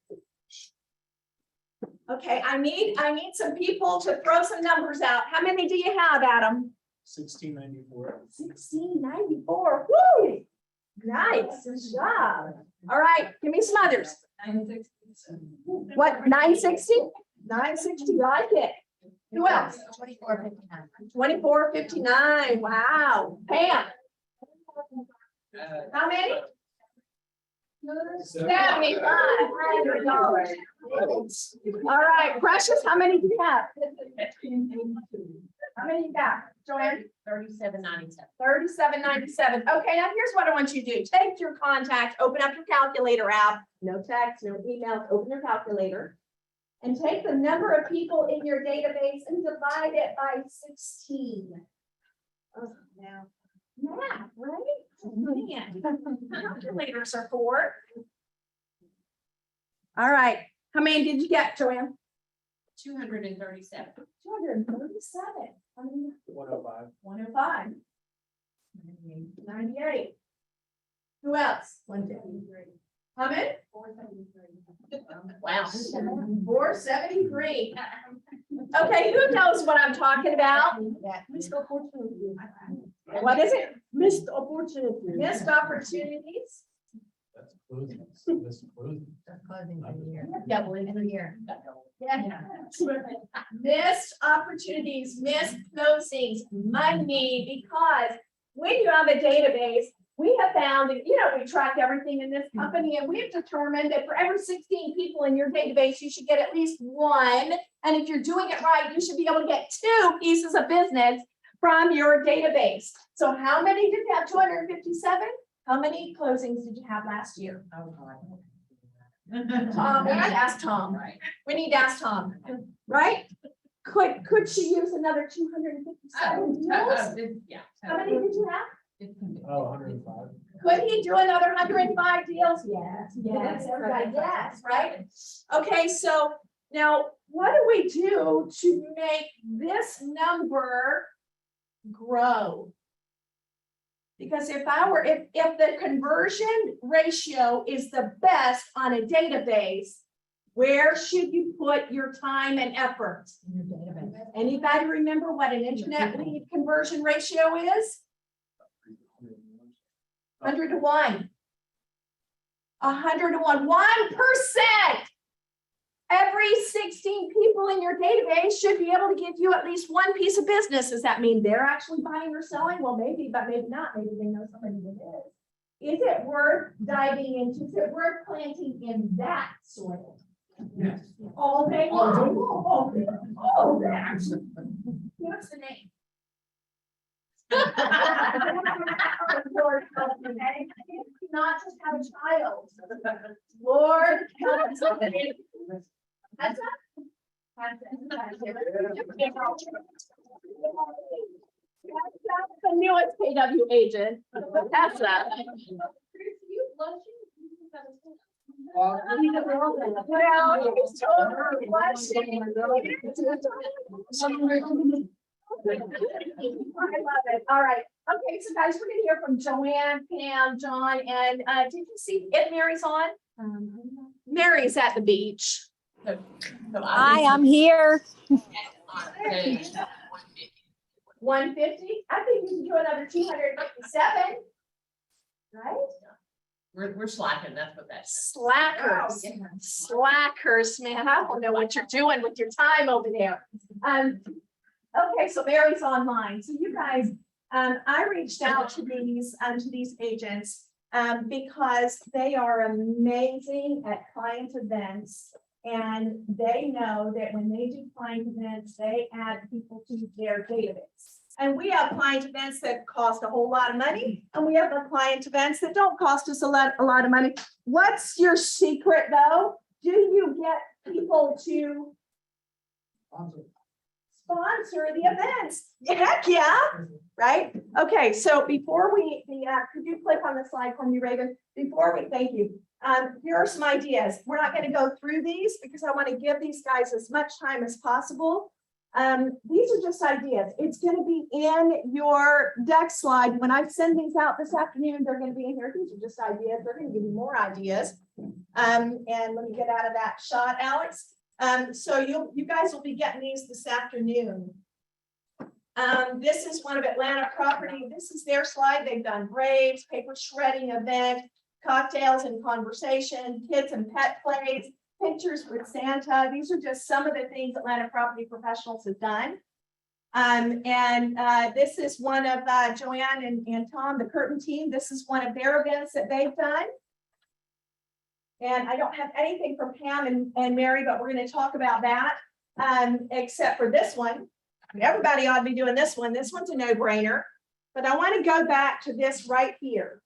Okay, I need some people to throw some numbers out. How many do you have, Adam? 1694. 1694, woo! Nice, good job. All right, give me some others. What, 960? 960, like it. Who else? 2459. 2459, wow. Pam? How many? $7,500. All right, Precious, how many do you have? How many you got, Joanne? 3797. 3797. Okay, now here's what I want you to do. Take your contact, open up your calculator app, no text, no emails, open your calculator. And take the number of people in your database and divide it by 16. Oh, now, math, right? Man, calculators are for. All right, how many did you get, Joanne? 237. 237. How many? 105. 105. 98. Who else? 153. How many? 473. Wow. 473. Okay, who knows what I'm talking about? What is it? Missed opportunities. Missed opportunities. That's closing. That's closing. Closing for the year. Double in the year. Yeah. Missed opportunities, missed closings, money, because when you have a database, we have found, and we track everything in this company, and we've determined that for every 16 people in your database, you should get at least 1. And if you're doing it right, you should be able to get 2 pieces of business from your database. So how many did you have? 257? How many closings did you have last year? Oh, God. Tom, we need to ask Tom. We need to ask Tom, right? Could she use another 257 deals? Yeah. How many did you have? Oh, 105. Could he do another 105 deals? Yes, everybody, yes, right? Okay, so now what do we do to make this number grow? Because if the conversion ratio is the best on a database, where should you put your time and effort? In your database. Anybody remember what an internet lead conversion ratio is? 100 to 1. 100 to 1. 1%. Every 16 people in your database should be able to give you at least 1 piece of business. Does that mean they're actually buying or selling? Well, maybe, but maybe not. Maybe they know somebody that is. Is it worth diving into? Is it worth planting in that soil? Yes. All day long. Oh, that. What's the name? Lord, help me. Not just have a child. Lord, help me. That's the newest KW agent. That's that. Well, he's told her blushing. I love it. All right. Okay, so guys, we're gonna hear from Joanne, Pam, John, and did you see if Mary's on? Mary's at the beach. Hi, I'm here. 150. I think you can do another 257. Right? We're slacking, that's what that's. Slackers. Slackers, man. I don't know what you're doing with your time over there. Okay, so Mary's online. So you guys, I reached out to these agents because they are amazing at client events. And they know that when they do client events, they add people to their database. And we have client events that cost a whole lot of money, and we have the client events that don't cost us a lot of money. What's your secret though? Do you get people to sponsor the events? Heck yeah, right? Okay, so before could you click on the slide for me, Reagan? Thank you. Here are some ideas. We're not going to go through these because I want to give these guys as much time as possible. These are just ideas. It's going to be in your deck slide. When I send these out this afternoon, they're going to be in here. These are just ideas. They're going to give you more ideas. And let me get out of that shot, Alex. So you guys will be getting these this afternoon. This is one of Atlanta Property. This is their slide. They've done Braves, paper shredding event, cocktails and conversation, kids and pet plays, pictures with Santa. These are just some of the things Atlanta Property Professionals have done. This is one of Joanne and Tom, the curtain team. This is one of their events that they've done. And I don't have anything from Pam and Mary, but we're going to talk about that, except for this one. Everybody ought to be doing this one. This one's a no-brainer. But I want to go back to this right here.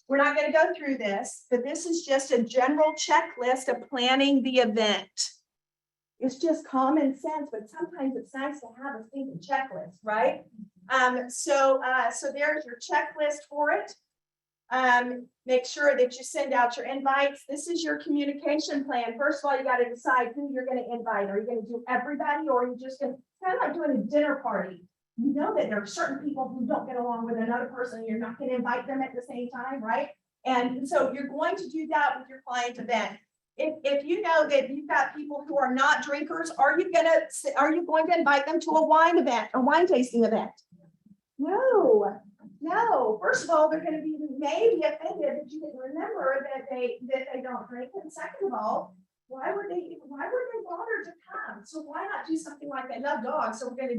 We're not going to go through this, but this is just a general checklist of planning the event. It's just common sense, but sometimes it's nice to have a thinking checklist, right? So there's your checklist for it. Make sure that you send out your invites. This is your communication plan. First of all, you got to decide who you're going to invite. Are you going to do everybody, or are you just going to, kind of like doing a dinner party? You know that there are certain people who don't get along with another person. You're not going to invite them at the same time, right? And so you're going to do that with your client event. If you know that you've got people who are not drinkers, are you going to invite them to a wine event, a wine tasting event? No. First of all, they're going to be maybe offended that you didn't remember that they don't drink. And second of all, why were they bothered to come? So why not do something like that? Love dogs, so we're going to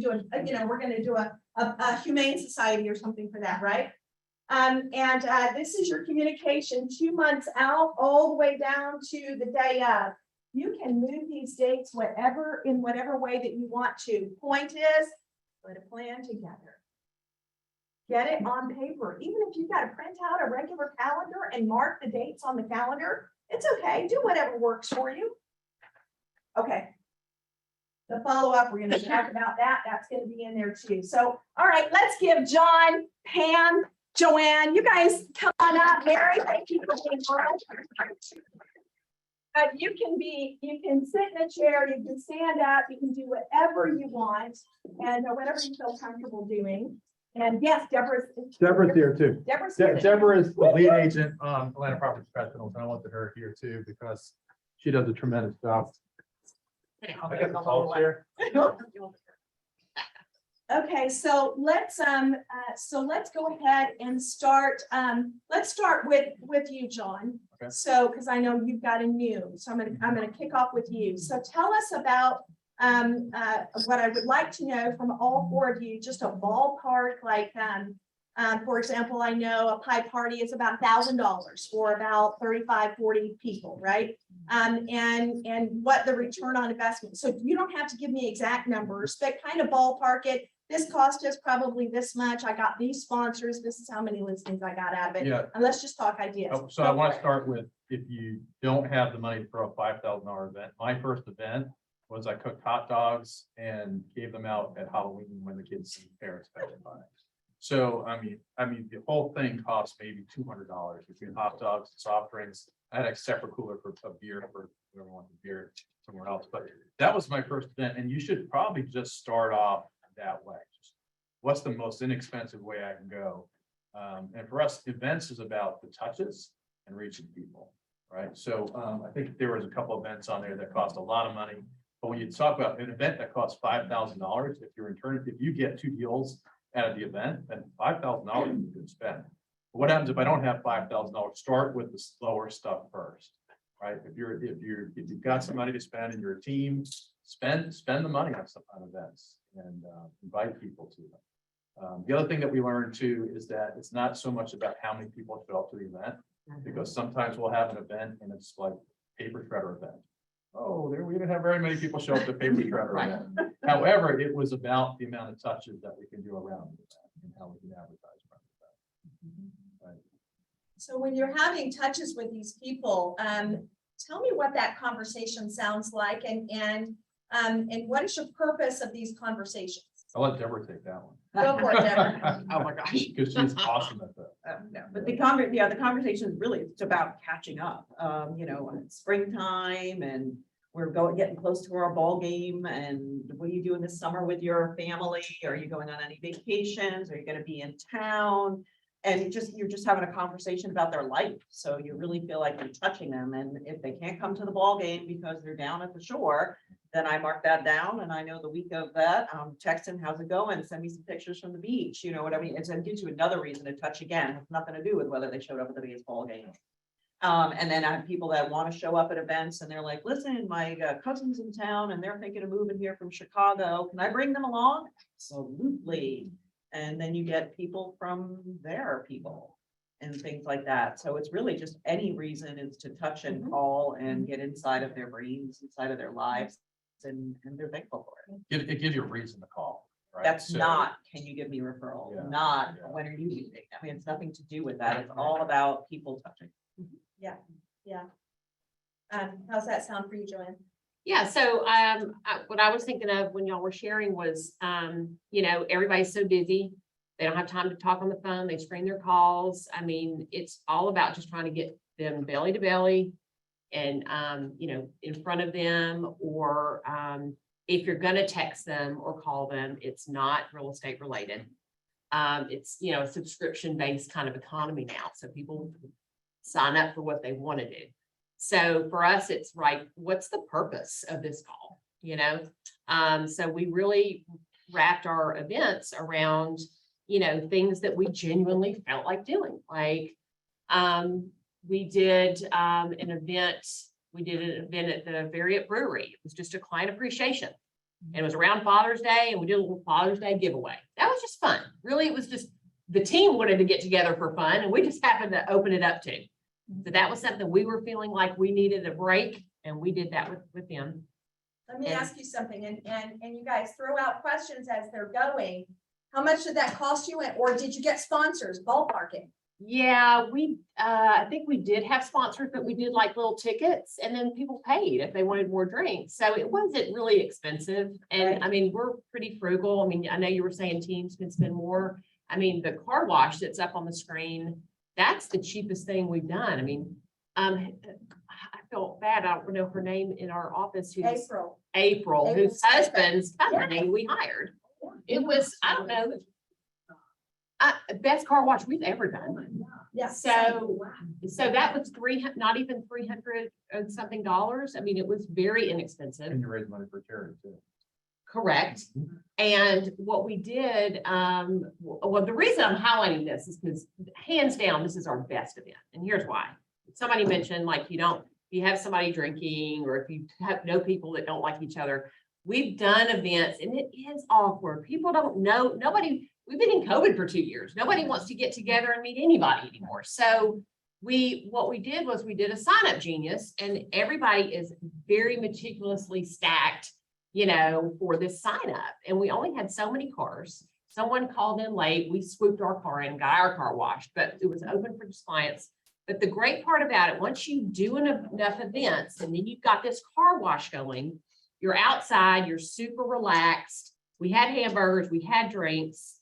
do a humane society or something for that, right? This is your communication 2 months out, all the way down to the day of. You can move these dates in whatever way that you want to. Point is, put a plan together. Get it on paper. Even if you've got to print out a regular calendar and mark the dates on the calendar, it's okay. Do whatever works for you. Okay. The follow-up, we're going to talk about that. That's going to be in there too. So, all right, let's give John, Pam, Joanne, you guys come on up. Mary, thank you for being on. You can sit in a chair, you can stand up, you can do whatever you want, and whatever you feel comfortable doing. And yes, Deborah's here too. Deborah is the lead agent on Atlanta Property Professionals, and I wanted her here too because she does a tremendous job. I get the pulse here. Okay, so let's go ahead and start. Let's start with you, John. Okay. So because I know you've got a new, so I'm gonna kick off with you. So tell us about what I would like to know from all four of you, just a ballpark, like for example, I know a pie party is about $1,000 for about 35, 40 people, right? And what the return on investment. So you don't have to give me exact numbers, but kind of ballpark it. This cost us probably this much. I got these sponsors. This is how many listings I got out of it. Yeah. And let's just talk ideas. So I want to start with, if you don't have the money for a $5,000 event, my first event was I cooked hot dogs and gave them out at Halloween when the kids and parents passed by. So, I mean, the whole thing cost maybe $200 between hot dogs and soft drinks. I had a separate cooler for a beer for whoever wanted beer somewhere else, but that was my first event. And you should probably just start off that way. Just what's the most inexpensive way I can go? And for us, events is about the touches and reaching people, right? So I think there was a couple of events on there that cost a lot of money. But when you talk about an event that costs $5,000, if you get 2 deals out of the event, then $5,000 is a good spend. But what happens if I don't have $5,000? Start with the slower stuff first, right? If you've got some money to spend in your team, spend the money on events and invite people to them. The other thing that we learned too is that it's not so much about how many people show up to the event, because sometimes we'll have an event and it's like paper shredder event. oh, there, we didn't have very many people show up to paper shredder event. However, it was about the amount of touches that we can do around the event and how we can advertise around the event. Right. So when you're having touches with these people, tell me what that conversation sounds like and what is your purpose of these conversations? I'll let Deborah take that one. Go for it, Deborah. Oh, my gosh. Because she's awesome at that. No, but the conversation is really, it's about catching up, it's springtime and we're getting close to our ball game and what are you doing this summer with your family? Are you going on any vacations? Are you gonna be in town? And you're just having a conversation about their life. So you really feel like you're touching them. And if they can't come to the ball game because they're down at the shore, then I mark that down and I know the week of that, text them, how's it going? Send me some pictures from the beach, what I mean? It gives you another reason to touch again. It has nothing to do with whether they showed up at the baseball game. And then I have people that want to show up at events and they're like, listen, my cousin's in town and they're thinking of moving here from Chicago. Can I bring them along? Absolutely. And then you get people from their people and things like that. So it's really just any reason is to touch and call and get inside of their brains, inside of their lives. And they're thankful for it. It gives you a reason to call, right? That's So- not, can you give me a referral? Yeah, Not, yeah. when are you leaving? I mean, it's nothing to do with that. It's all about people touching. Yeah, yeah. How's that sound for you, Joanne? Yeah, so what I was thinking of when y'all were sharing was, everybody's so busy. They don't have time to talk on the phone. They screen their calls. I mean, it's all about just trying to get them belly to belly and, in front of them, or if you're gonna text them or call them, it's not real estate related. It's, a subscription-based kind of economy now. So people sign up for what they want to do. So for us, it's right, what's the purpose of this call? So we really wrapped our events around, things that we genuinely felt like doing. Like we did an event at the Variet Brewery. It was just a client appreciation. And it was around Father's Day and we did a little Father's Day giveaway. That was just fun. Really, it was just the team wanted to get together for fun and we just happened to open it up to. So that was something we were feeling like we needed a break and we did that with them. Let me ask you something and you guys throw out questions as they're going. How much did that cost you? Or did you get sponsors, ballparking? Yeah, I think we did have sponsors, but we did like little tickets and then people paid if they wanted more drinks. So it wasn't really expensive. And Right. I mean, we're pretty frugal. I mean, I know you were saying teams can spend more. I mean, the car wash that's up on the screen, that's the cheapest thing we've done. I mean, I felt bad. I don't know her name in our office. April, whose husband's company we hired. It was, I don't know, best car wash we've ever done. Yeah. So that was not even 300 and something dollars. I mean, it was very inexpensive. And you raise money for charity too. Correct. And what we did, well, the reason I'm highlighting this is because hands down, this is our best event. And here's why. Somebody mentioned like, you have somebody drinking, or if you know people that don't like each other, we've done events and it is awkward. People don't know, we've been in COVID for 2 years. Nobody wants to get together and meet anybody anymore. So what we did was we did a sign up genius and everybody is very meticulously stacked, for this sign up. And we only had so many cars. Someone called in late. We swooped our car in, got our car washed, but it was open for just clients. But the great part about it, once you do enough events and then you've got this car wash going, you're outside, you're super relaxed. We had hamburgers, we had drinks,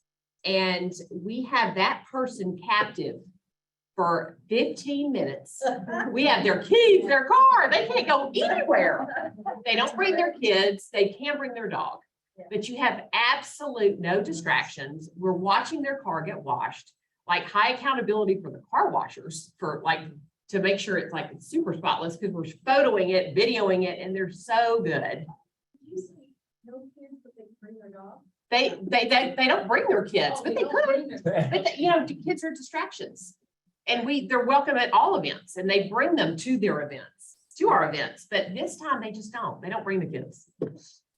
and we have that person captive for 15 minutes. We have their keys, their car, they can't go anywhere. They don't bring their kids, they can't bring their dog. But you have absolute no distractions. We're watching their car get washed, like high accountability for the car washers to make sure it's like it's super spotless because we're photoing it, videoing it, and they're so good. No kids, but they bring their dog? They don't bring their kids, but they could. But kids are distractions. And they're welcome at all events and they bring them to our events. But this time they just don't. They don't bring the kids.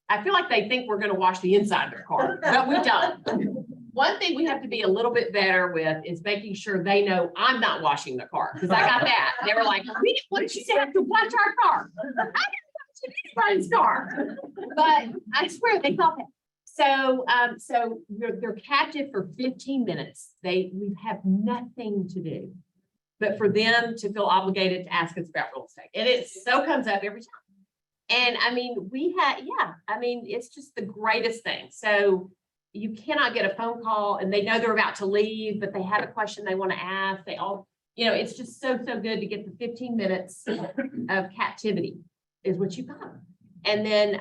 I feel like they think we're going to wash the inside of their car, but we don't. One thing we have to be a little bit better with is making sure they know I'm not washing the car, because I got that. They were like, what did she say? I have to wash our car. I didn't wash anybody's car. But I swear they thought that. So, so they're captive for 15 minutes. We have nothing to do. But for them to feel obligated to ask us about real estate. And it so comes up every time. And I mean, it's just the greatest thing. So you cannot get a phone call and they know they're about to leave, but they have a question they want to ask. They all, it's just so good to get the 15 minutes of captivity is what you got. And then,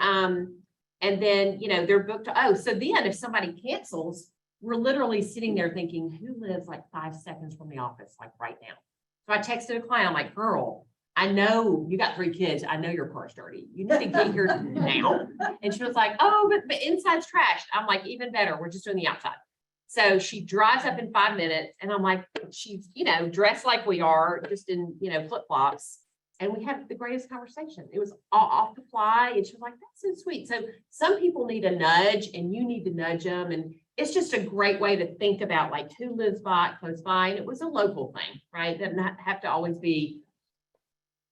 they're booked. So then if somebody cancels, we're literally sitting there thinking, who lives like 5 seconds from the office, like right now? So I texted a client, I'm like, girl, I know you got 3 kids. I know your car's dirty. You need to get here now. And she was like, oh, but inside's trashed. I'm like, even better. We're just doing the outside. So she drives up in 5 minutes and I'm like, she's, dressed like we are, just in, flip-flops. And we had the greatest conversation. It was all off the fly. And she was like, that's so sweet. So some people need a nudge and you need to nudge them. And it's just a great way to think about like who lives close by. And it was a local thing, right? It doesn't have to always be,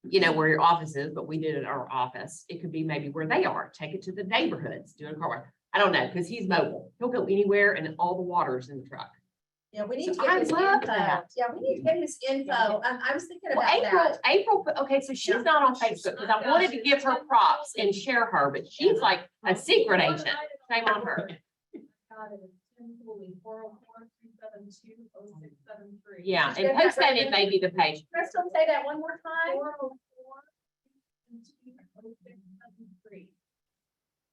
where your office is, but we did it at our office. It could be maybe where they are. Take it to the neighborhoods, do a car wash. I don't know, because he's mobile. He'll go anywhere and all the water's in the truck. Yeah, we need So to I get his love info. that. Yeah, we need to get his info. I was thinking Well, about that. April, okay, so she's not on Facebook because I wanted to give her props and share her, but she's like a secret agent. Shame on her. Yeah, and post that in maybe the page. Crystal, say that one more time.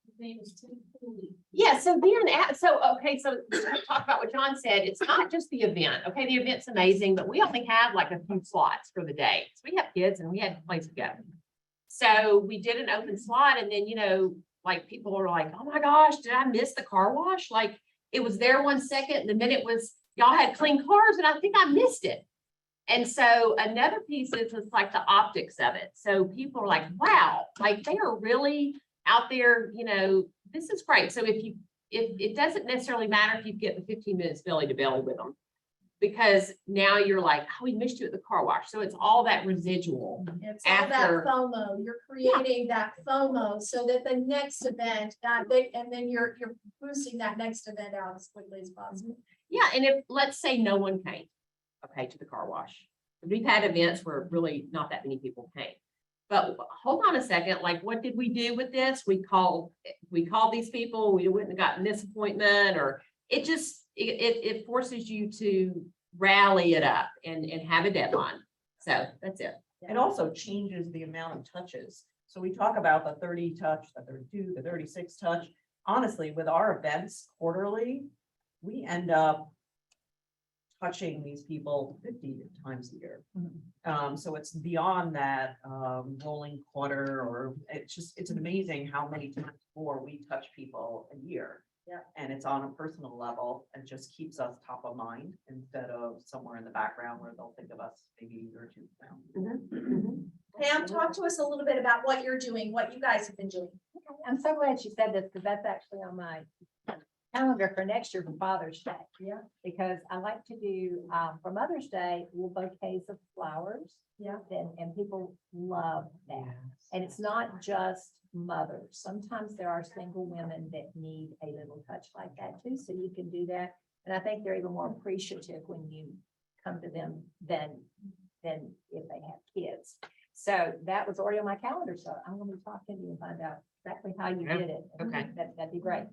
His name is Tim Cooley. Yeah, so talk about what John said. It's not just the event. Okay, the event's amazing, but we only have like a few slots for the day. So we have kids and we had a place to go. So we did an open slot and then, like people were like, oh my gosh, did I miss the car wash? Like it was there 1 second and the minute was, y'all had clean cars and I think I missed it. And so another piece is like the optics of it. So people are like, wow, like they are really out there, this is great. So if it doesn't necessarily matter if you get the 15 minutes belly to belly with them, because now you're like, oh, we missed you at the car wash. So it's all that residual. It's all that FOMO. You're creating that FOMO so that the next event, and then you're boosting that next event out as quickly as possible. Yeah, and if let's say no one came, okay, to the car wash. We've had events where really not that many people came. But hold on a second, like what did we do with this? We called these people, we wouldn't have gotten this appointment, or it just, it forces you to rally it up and have a deadline. So that's it. It also changes the amount of touches. So we talk about the 30 touch, the 32, the 36 touch. Honestly, with our events quarterly, we end up touching these people 50 times a year. So it's beyond that rolling quarter, or it's amazing how many times more we touch people a year. Yeah. And it's on a personal level and just keeps us top of mind instead of somewhere in the background where they'll think of us maybe a year or two from now. Pam, talk to us a little bit about what you're doing, what you guys have been doing. I'm so glad you said this, because that's actually on my calendar for next year for Father's Day. Yeah. Because I like to do, for Mother's Day, little bouquets of flowers. Yeah. And people love that. And it's not just mothers. Sometimes there are single women that need a little touch like that too. So you can do that. And I think they're even more appreciative when you come to them than if they have kids. So that was already on my calendar. So I'm going to be talking to you and find out exactly how you did it. Okay. That'd be great.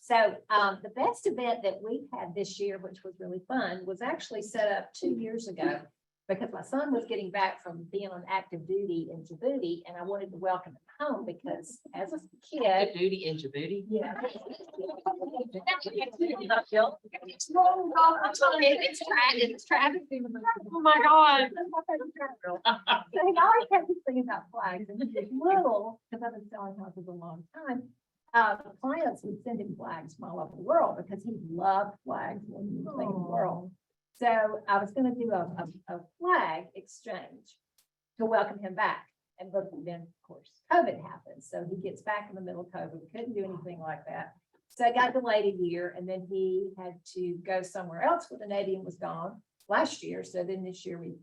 So the best event that we had this year, which was really fun, was actually set up 2 years ago because my son was getting back from being on active duty in Djibouti, and I wanted to welcome him home because as a kid. Active duty in Djibouti? Yeah. It's Travis. Oh my God. So he always kept this thing about flags, and he was little, because I've been selling houses a long time. Clients would send him flags from all over the world because he loved flags more than anything in the world. So I was going to do a flag exchange to welcome him back. And then, of course, COVID happened. So he gets back in the middle of COVID. Couldn't do anything like that. So it got delayed a year, and then he had to go somewhere else where the Navy was gone last year. So then this year we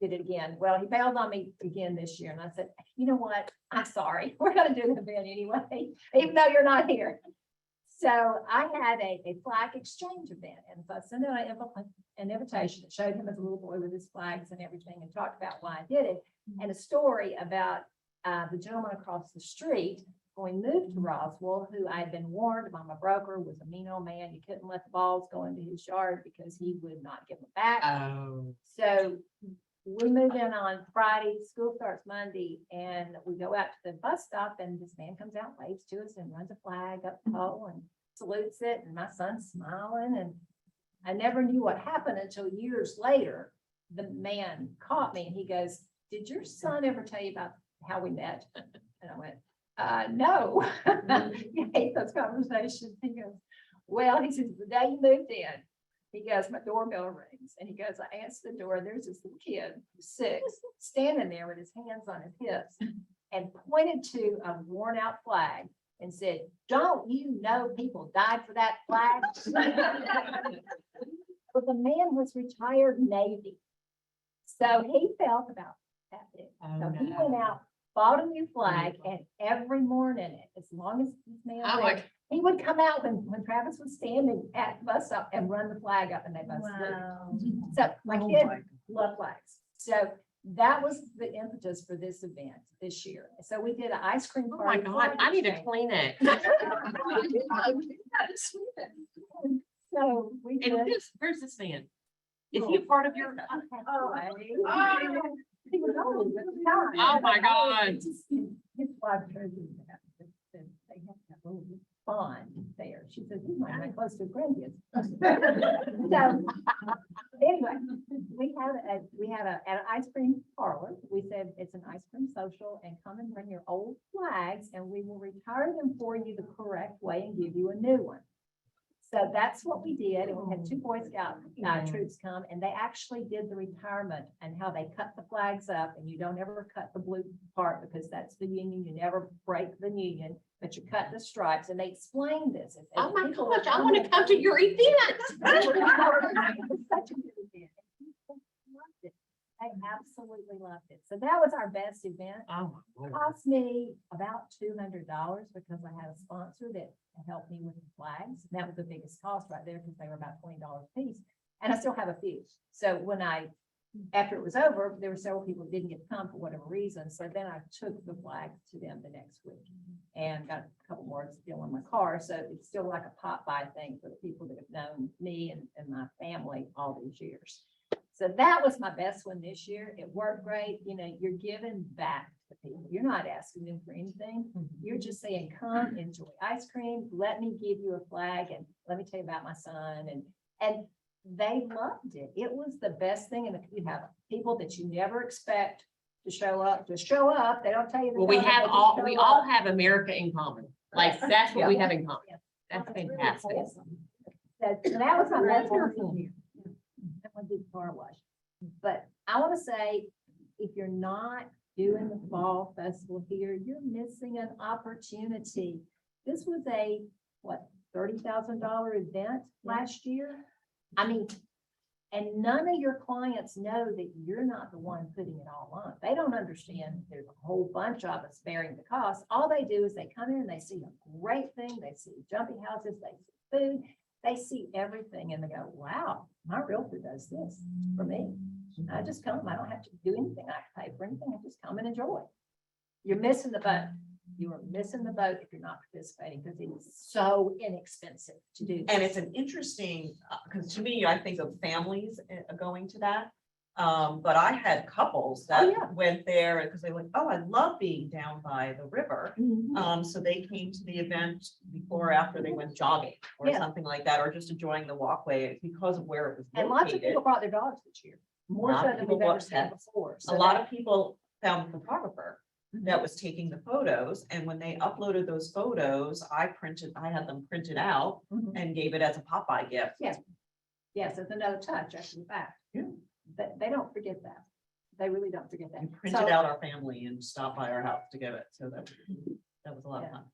did it again. Well, he bailed on me again this year, and I said, you know what? I'm sorry. We're gonna do the event anyway, even though you're not here. So I had a flag exchange event, and so I sent out an invitation that showed him as a little boy with his flags and everything, and talked about why I did it, and a story about the gentleman across the street when we moved to Roswell, who I had been warned by my broker was a mean old man. You couldn't let the balls go into his yard because he would not give them back. So we moved in on Friday, school starts Monday, and we go out to the bus stop, and this man comes out, waves to us and runs a flag up the pole and salutes it, and my son's smiling, and I never knew what happened until years later. The man caught me and he goes, did your son ever tell you about how we met? And I went, no. You hate those conversations. He goes, well, he says, the day you moved in, he goes, my doorbell rings, and he goes, I answer the door, and there's this little kid, who's 6, standing there with his hands on his hips and pointed to a worn out flag and said, don't you know people died for that flag? But the man was retired Navy. So he felt about that big. So he went out, bought a new flag, and every morning, as long as this man lived, he would come out when Travis was standing at the bus stop and run the flag up, and they both lived. So my kids love flags. So that was the impetus for this event this year. So we did an ice cream Oh my party. God, I need to clean it. So we did. And where's this man? Is he a part of your? He was old at the time. Oh my God. His wife told me that. They have that little bond there. She said, you might be close to grandkids. So anyway, we had at an ice cream parlor. We said it's an ice cream social, and come and bring your old flags and we will retire them for you the correct way and give you a new one. So that's what we did, and we had 2 Boy Scout troops come, and they actually did the retirement and how they cut the flags up, and you don't ever cut the blue part because that's the union. You never break the union, but you cut the stripes, and they explained this. Oh my gosh, I want to come to your event. It's such a good event. I absolutely loved it. So that was our best event. Oh, It cost me about $200 because I had a sponsor that helped me with the flags. And that was the biggest cost right there because they were about $20 a piece. And I still have a few. So after it was over, there were several people who didn't get to come for whatever reason. So then I took the flag to them the next week and got a couple more still in my car. So it's still like a pop-by thing for the people that have known me and my family all these years. So that was my best one this year. It worked great. You know, you're giving back to people. You're not asking them for anything. You're just saying, come enjoy ice cream. Let me give you a flag and let me tell you about my son. And they loved it. It was the best thing. And you have people that you never expect to show up. They don't tell you. Well, we all have America in common. Like, that's what we have in common. That's fantastic. So that was my best one here. I did the car wash. But I want to say, if you're not doing the fall festival here, you're missing an opportunity. This was a, $30,000 event last year? I mean, and none of your clients know that you're not the one putting it all on. They don't understand there's a whole bunch of us bearing the cost. All they do is they come in and they see a great thing. They see jumping houses, they see food, they see everything, and they go, wow, my realtor does this for me. I just come, I don't have to do anything. I have to pay for anything. I just come and enjoy. You're missing the boat. You are missing the boat if you're not participating because it is so inexpensive to do. And it's an interesting, because to me, I think of families going to that. But I had couples that went there because they went, oh, I love being down by the river. So they came to the event before or after they went jogging or something like that, or just enjoying the walkway because of where it was located. And lots of people brought their dogs this year, more so than we've ever seen before. A lot of people found a photographer that was taking the photos, and when they uploaded those photos, I had them printed out and gave it as a Popeye gift. Yes, yes, it's another touch after the fact. But they don't forget that. They really don't forget that. And printed out our family and stopped by our house to give it, so that was a lot of fun.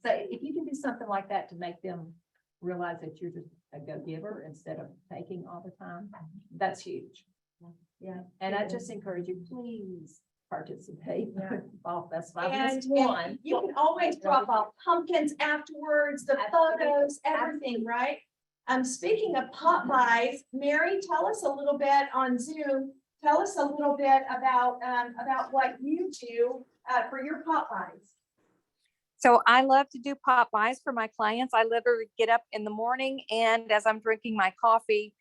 So if you can do something like that to make them realize that you're just a go-giver instead of taking all the time, that's huge. Yeah, and I just encourage you, please participate. Yeah. Fall Festival. And Just one. you can always drop off pumpkins afterwards, the photos, everything, right? Speaking of pop buys, Mary, tell us a little bit on Zoom. Tell us a little bit about what you do for your pop buys. So I love to do pop buys for my clients. I literally get up in the morning and as I'm drinking my coffee,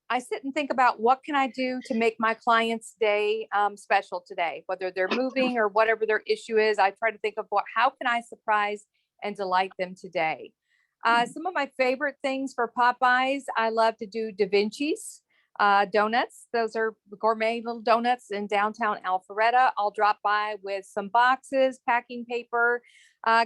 I sit and think about what can I do to make my client's day special today, whether they're moving or whatever their issue is. I try to think of how can I surprise and delight them today. Some of my favorite things for pop buys, I love to do Da Vinci's donuts. Those are gourmet little donuts in downtown Alpharetta. I'll drop by with some boxes, packing paper,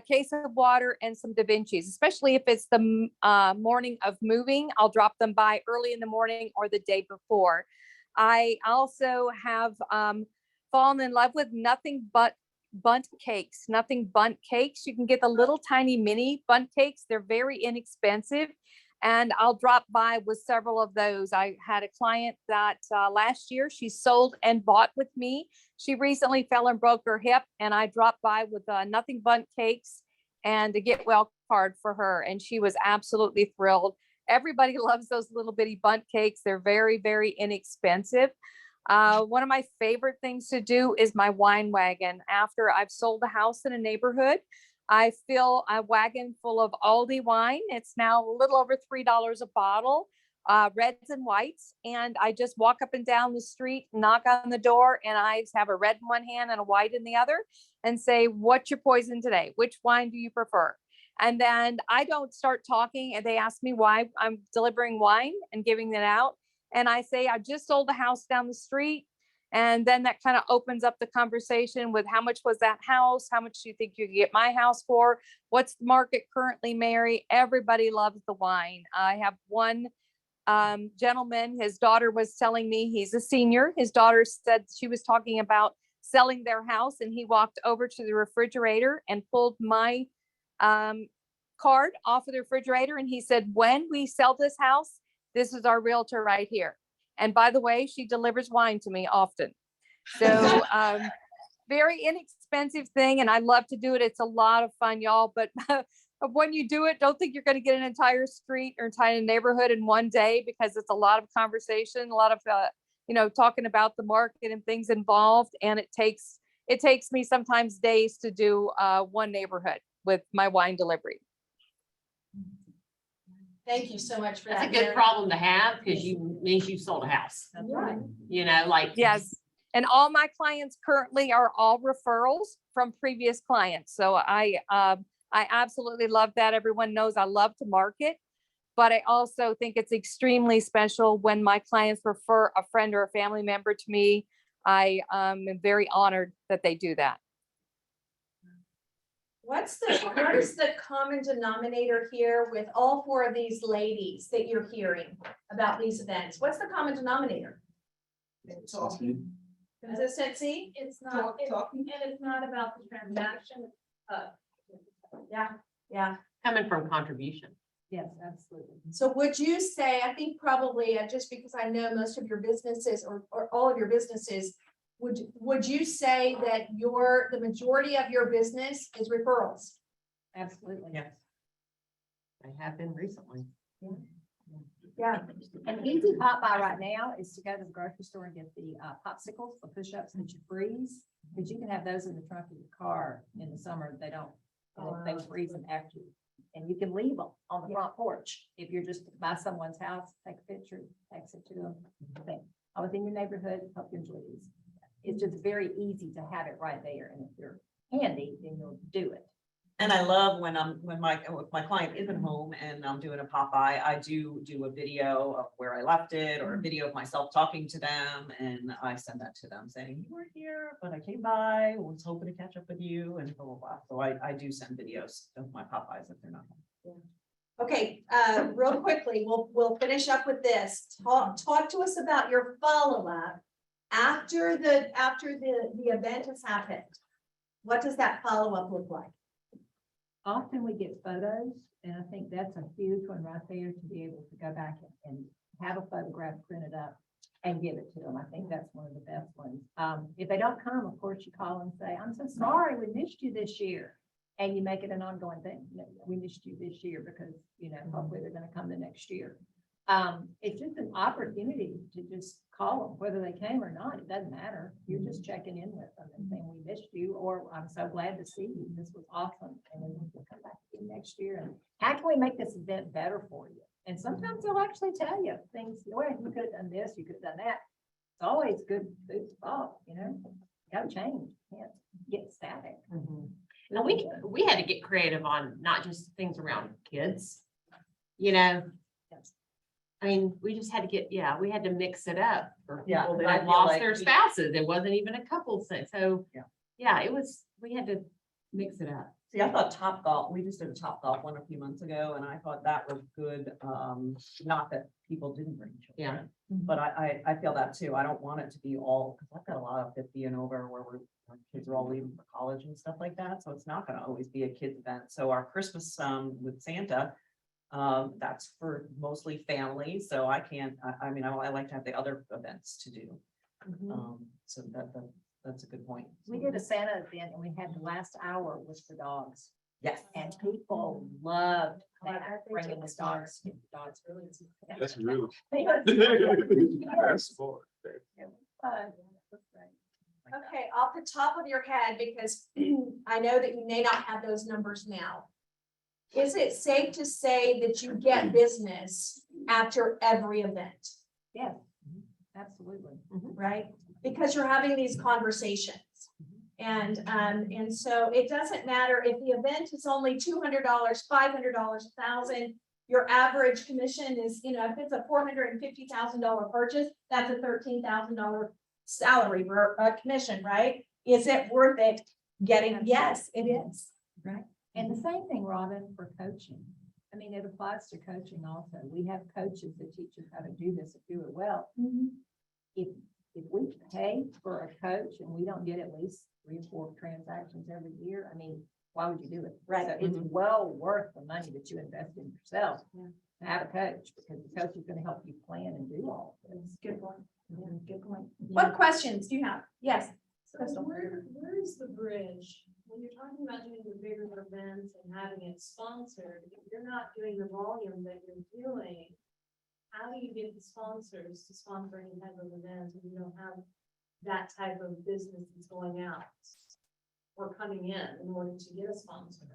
case of water, and some Da Vinci's, especially if it's the morning of moving. I'll drop them by early in the morning or the day before. I also have fallen in love with nothing but bundt cakes. You can get the little tiny mini bundt cakes. They're very inexpensive. And I'll drop by with several of those. I had a client that last year she sold and bought with me. She recently fell and broke her hip, and I dropped by with nothing bundt cakes and a get well card for her. And she was absolutely thrilled. Everybody loves those little bitty bundt cakes. They're very, very inexpensive. One of my favorite things to do is my wine wagon. After I've sold a house in a neighborhood, I fill a wagon full of Aldi wine. It's now a little over $3 a bottle, reds and whites. And I just walk up and down the street, knock on the door, and I have a red in one hand and a white in the other and say, what's your poison today? Which wine do you prefer? And then I don't start talking, and they ask me why I'm delivering wine and giving it out. And I say, I just sold a house down the street. And then that kind of opens up the conversation with how much was that house? How much do you think you could get my house for? What's the market currently, Mary? Everybody loves the wine. I have one gentleman, his daughter was telling me, he's a senior. His daughter said she was talking about selling their house, and he walked over to the refrigerator and pulled my card off of the refrigerator. And he said, when we sell this house, this is our realtor right here. And by the way, she delivers wine to me often. So very inexpensive thing. And I love to do it. It's a lot of fun, y'all. But when you do it, don't think you're going to get an entire street or entire neighborhood in one day, because it's a lot of conversation, a lot of, talking about the market and things involved. And it takes me sometimes days to do one neighborhood with my wine delivery. Thank you so much for That's that. a good Mary. problem to have, because means you sold a house. Like. Yes. And all my clients currently are all referrals from previous clients. So I absolutely love that. Everyone knows I love to market, but I also think it's extremely special when my clients refer a friend or a family member to me. I am very honored that they do that. What is the common denominator here with all four of these ladies that you're hearing about these events? What's the common denominator? Consistency? It's not, and it's not about the transaction. Yeah. Coming from contribution. Yes, absolutely. So would you say, I think probably, just because I know most of your businesses or all of your businesses, would you say that the majority of your business is referrals? Absolutely. Yes. I have been recently. Yeah. An easy pop by right now is to go to the grocery store and get the popsicles, the push-ups that you freeze, because you can have those in the trunk of your car in the summer. They don't, they freeze them after, and you can leave them on the front porch. If you're just by someone's house, take a picture, text it to them. I was in your neighborhood, hope you enjoy these. It's just very easy to have it right there. And if you're handy, then you'll do it. And I love when my client isn't home and I'm doing a pop-by, I do a video of where I left it, or a video of myself talking to them, and I send that to them saying, you were here, but I came by, was hoping to catch up with you, and blah, blah, blah. So I do send videos of my pop-bys if they're not home. Okay, real quickly, we'll finish up with this. Talk to us about your follow-up after the event has happened. What does that follow-up look like? Often we get photos, and I think that's a huge one right there, to be able to go back and have a photograph printed up and give it to them. I think that's one of the best ones. If they don't come, of course, you call and say, I'm so sorry, we missed you this year. And you make it an ongoing thing. You know, we missed you this year because, you know, hopefully they're gonna come the next year. It's just an opportunity to just call them, whether they came or not, it doesn't matter. You're just checking in with them and saying, we missed you, or I'm so glad to see you. This was awesome. And then we'll come back to you next year. And how can we make this event better for you? And sometimes they'll actually tell you things, well, you could have done this, you could have done that. It's always good food for thought, you know, gotta change, can't get static. And we had to get creative on not just things around kids, you know. I mean, we just had to get, we had to mix it up for Yeah, people that I had feel lost like their we- spouses. It wasn't even a couple's thing. So, Yeah. it was, we had to mix it up. See, I thought Topgolf, we just did a Topgolf one a few months ago, and I thought that was good. Not that people didn't bring children. But I feel that too. I don't want it to be all, because I've got a lot of 50 and over where our kids are all leaving for college and stuff like that. So it's not gonna always be a kids event. So our Christmas with Santa, that's for mostly families. So I can't, I mean, I like to have the other events to do. So that's a good point. We did a Santa event and we had the last hour was for dogs. Yes. And people loved that, bringing the dogs. Dogs really. That's really. Yes. Okay, off the top of your head, because I know that you may not have those numbers now. Is it safe to say that you get business after every event, Yes, absolutely. right? Because you're having these conversations. And so it doesn't matter if the event is only $200, $500, $1,000. Your average commission is, you know, if it's a $450,000 purchase, that's a $13,000 salary or commission, right? Is it worth it getting? Yes, it is. Right. And the same thing, Robin, for coaching. I mean, it applies to coaching also. We have coaches that teach us how to do this and do it well. If we pay for a coach and we don't get at least 3 or 4 transactions every year, I mean, why would you do it? Right. So it's well worth the money that you invest in yourself to have a coach, because the coach is going to help you plan and do all of this. Good point. Good point. What questions do you have? Yes. So Crystal. where is the bridge? When you're talking about doing the bigger events and having it sponsored, if you're not doing the volume that you're doing, how do you get the sponsors to sponsor any type of event if you don't have that type of business that's going out or coming in order to get a sponsor?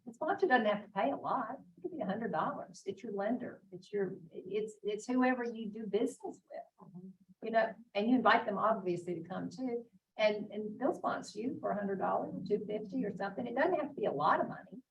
The sponsor doesn't have to pay a lot. It could be $100. It's your lender. It's whoever you do business with. You know, and you invite them obviously to come too. And they'll sponsor you for $100 or $250 or something. It doesn't have to be a lot of money.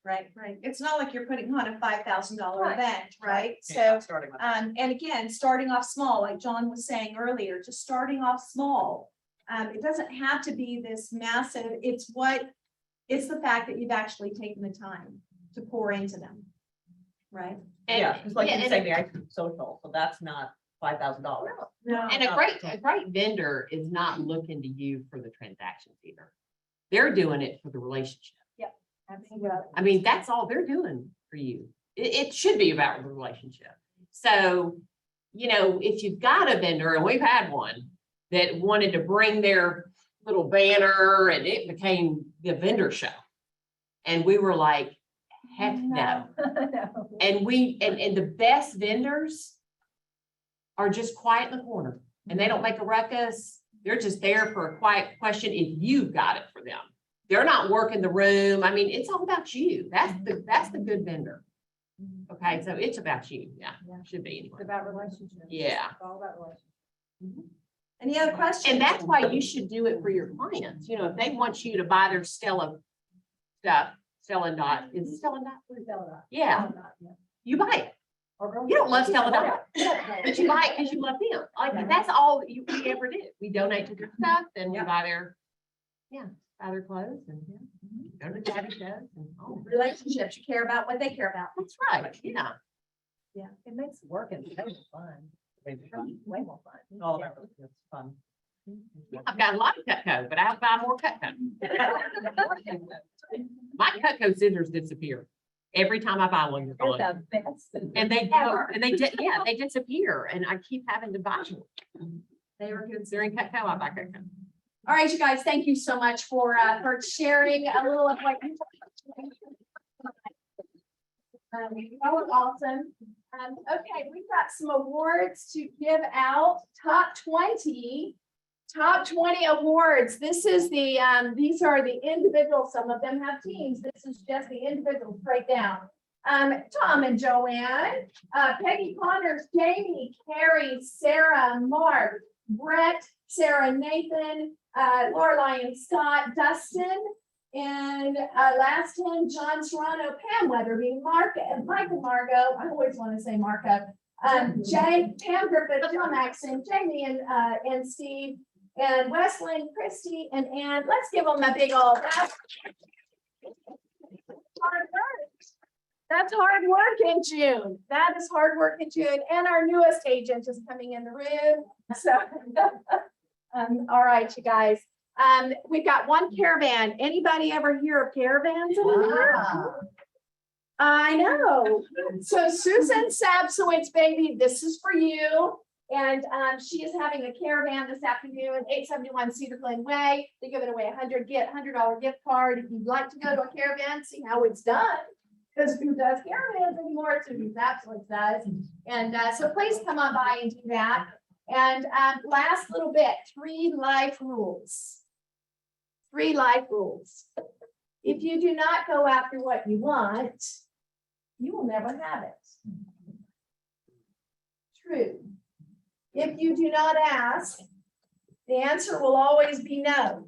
Right, right. It's not like you're putting on a $5,000 Right. event, right? Yeah, So, starting with. and again, starting off small, like John was saying earlier, just starting off small. It doesn't have to be this massive, it's the fact that you've actually taken the time to pour into them. Right? Yeah, because like you and say, the ice cream social, so that's not $5,000. No. And a great vendor is not looking to you for the transactions either. They're doing it for the relationship. Absolutely. I mean, that's all they're doing for you. It should be about the relationship. So, you know, if you've got a vendor, and we've had one that wanted to bring their little banner and it became the vendor show. And we were like, heck no. No. And and the best vendors are just quiet in the corner and they don't make a ruckus. They're just there for a quiet question if you've got it for them. They're not working the room. I mean, it's all about you. That's the good vendor. Okay, so it's about you. Yeah, should be It's anyway. about relationships. Yeah. It's all about relationships. Any other questions? And that's why you should do it for your clients. You know, if they want you to buy their Stella stuff, Stella Dot, is it Stella Dot? Yeah, you buy it. You don't love Stella Dot, but you buy it because you love them. Like, that's all we ever did. We donate to their stuff and we buy their, buy their clothes and go to daddy shows and all. Relationships, you care about what they care about. That's right, yeah. Yeah, it makes working way more fun. Way more fun. It's all about, it's fun. I've got a lot of Cutco, but I'll buy more Cutco. My Cutco scissors disappear Every time I buy one, you're They're gone. the best. And they, ever. and they did, yeah, they disappear and I keep having to buy them. They were considering cacao, I buy cacao. All right, you guys, thank you so much for sharing a little of what you. That was awesome. Okay, we've got some awards to give out. Top 20 awards. This is the, these are the individuals. Some of them have teams. This is just the individuals breakdown. Tom and Joanne, Peggy Connors, Jamie, Carrie, Sarah, Mark, Brett, Sarah, Nathan, Lorelei and Scott, Dustin, and last one, John Serrano, Pam Weatherby, Mark, and Michael Margot. I always want to say Marco. Jay, Pam Griffith, John Maxon, Jamie and Steve, and Wesleyan, Christy, and Ann. Let's give them a big old round. Hard work. That's hard work in June. That is hard work in June. And our newest agent is coming in the room. So, all right, you guys. We've got one caravan. Anybody ever hear of caravans? I know. So Susan Sabsowitz, baby, this is for you. And she is having a caravan this afternoon, 871 Cedar Glen Way. They're giving away $100 gift card. If you'd like to go to a caravan, see how it's done. Because who does caravans anymore? Susan Sabsowitz does. And so please come on by and do that. And last little bit, 3 life rules. 3 life rules. If you do not go after what you want, you will never have it. True. If you do not ask, the answer will always be no.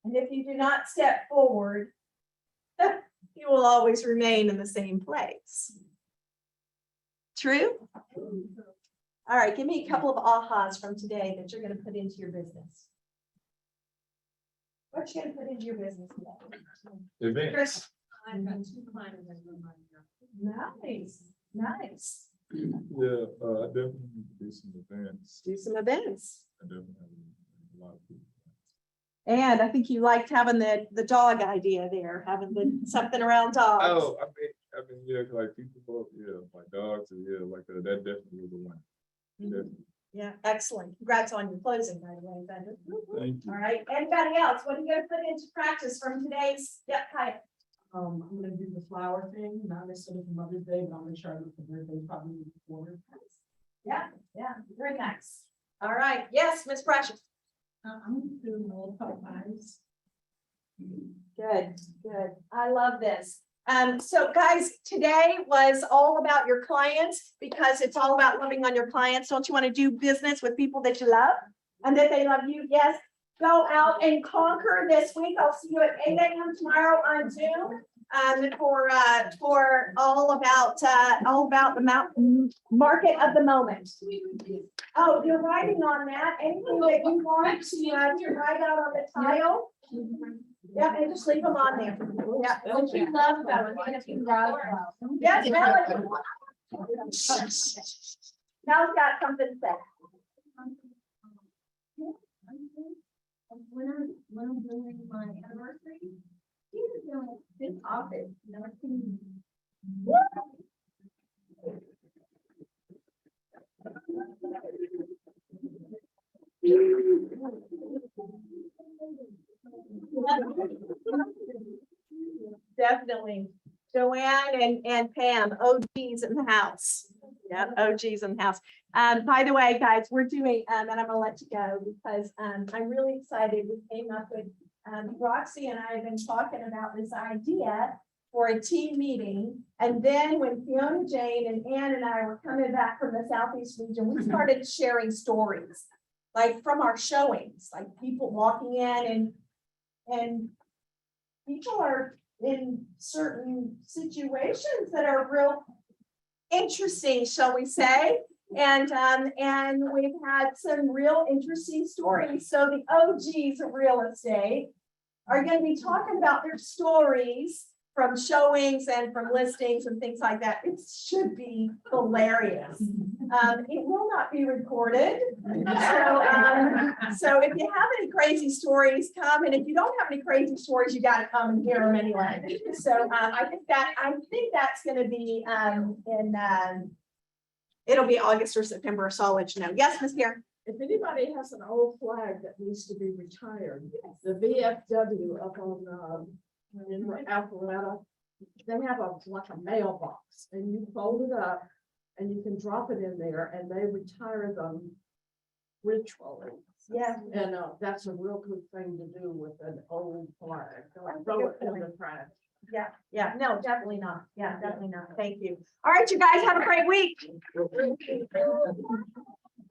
And if you do not step forward, you will always remain in the same place. True? All right, give me a couple of ahas from today that you're going to put into your business. What you going to put into your business today? Chris? I've got 2 clients that are mine. Nice, nice. Yeah, I definitely need to do some events. Do some events. I definitely have a lot of people. And I think you liked having the dog idea there, having something around dogs. Oh, I mean, yeah, like people, yeah, like dogs, and yeah, like that definitely was the one. Definitely. Yeah, excellent. Congrats on your closing, by the way, Bender. Thank you. All right, anybody else? What are you gonna put into practice from today's? Yep, hi. I'm gonna do the flower thing, not necessarily for Mother's Day, but I'll make sure I look for birthday probably before. Yeah, very nice. All right, yes, Miss Precious. I'm gonna do more Popeyes. Good. I love this. So guys, today was all about your clients because it's all about loving on your clients. Don't you want to do business with people that you love and that they love you? Yes. Go out and conquer this week. I'll see you at 8 a.m. tomorrow on Zoom for all about the market of the moment. Oh, you're writing on that. Anything that you want to write out on the tile? Yeah, and just leave them on there. Yeah. What you love about it, if you love. Yes, Melanie. Mel's got something to say. When I'm doing my anniversary, he was doing this office, never seen. Definitely. Joanne and Pam, OGs in the house. Yeah, OGs in the house. By the way, guys, we're doing, and I'm gonna let you go because I'm really excited. We came up with, Roxy and I have been talking about this idea for a team meeting. And then when Fiona Jane and Ann and I were coming back from the Southeast region, we started sharing stories, like from our showings, like people walking in and people are in certain situations that are real interesting, shall we say? And we've had some real interesting stories. So the OGs of real estate are going to be talking about their stories from showings and from listings and things like that. It should be hilarious. It will not be recorded. So if you have any crazy stories, come, and if you don't have any crazy stories, you gotta come and hear them anyway. So, I think that's gonna be, it'll be August or September, so I'll let you know. Yes, Ms. Karen? If anybody has an old flag that needs to be retired, the VFW up on, in Alpharetta, they have like a mailbox, and you fold it up, and you can drop it in there, and they retire them ritually. Yeah. And, that's a real good thing to do with an old flag. Don't throw it in the trash. Yeah, no, definitely not. Yeah, definitely not. Thank you. All right, you guys have a great week.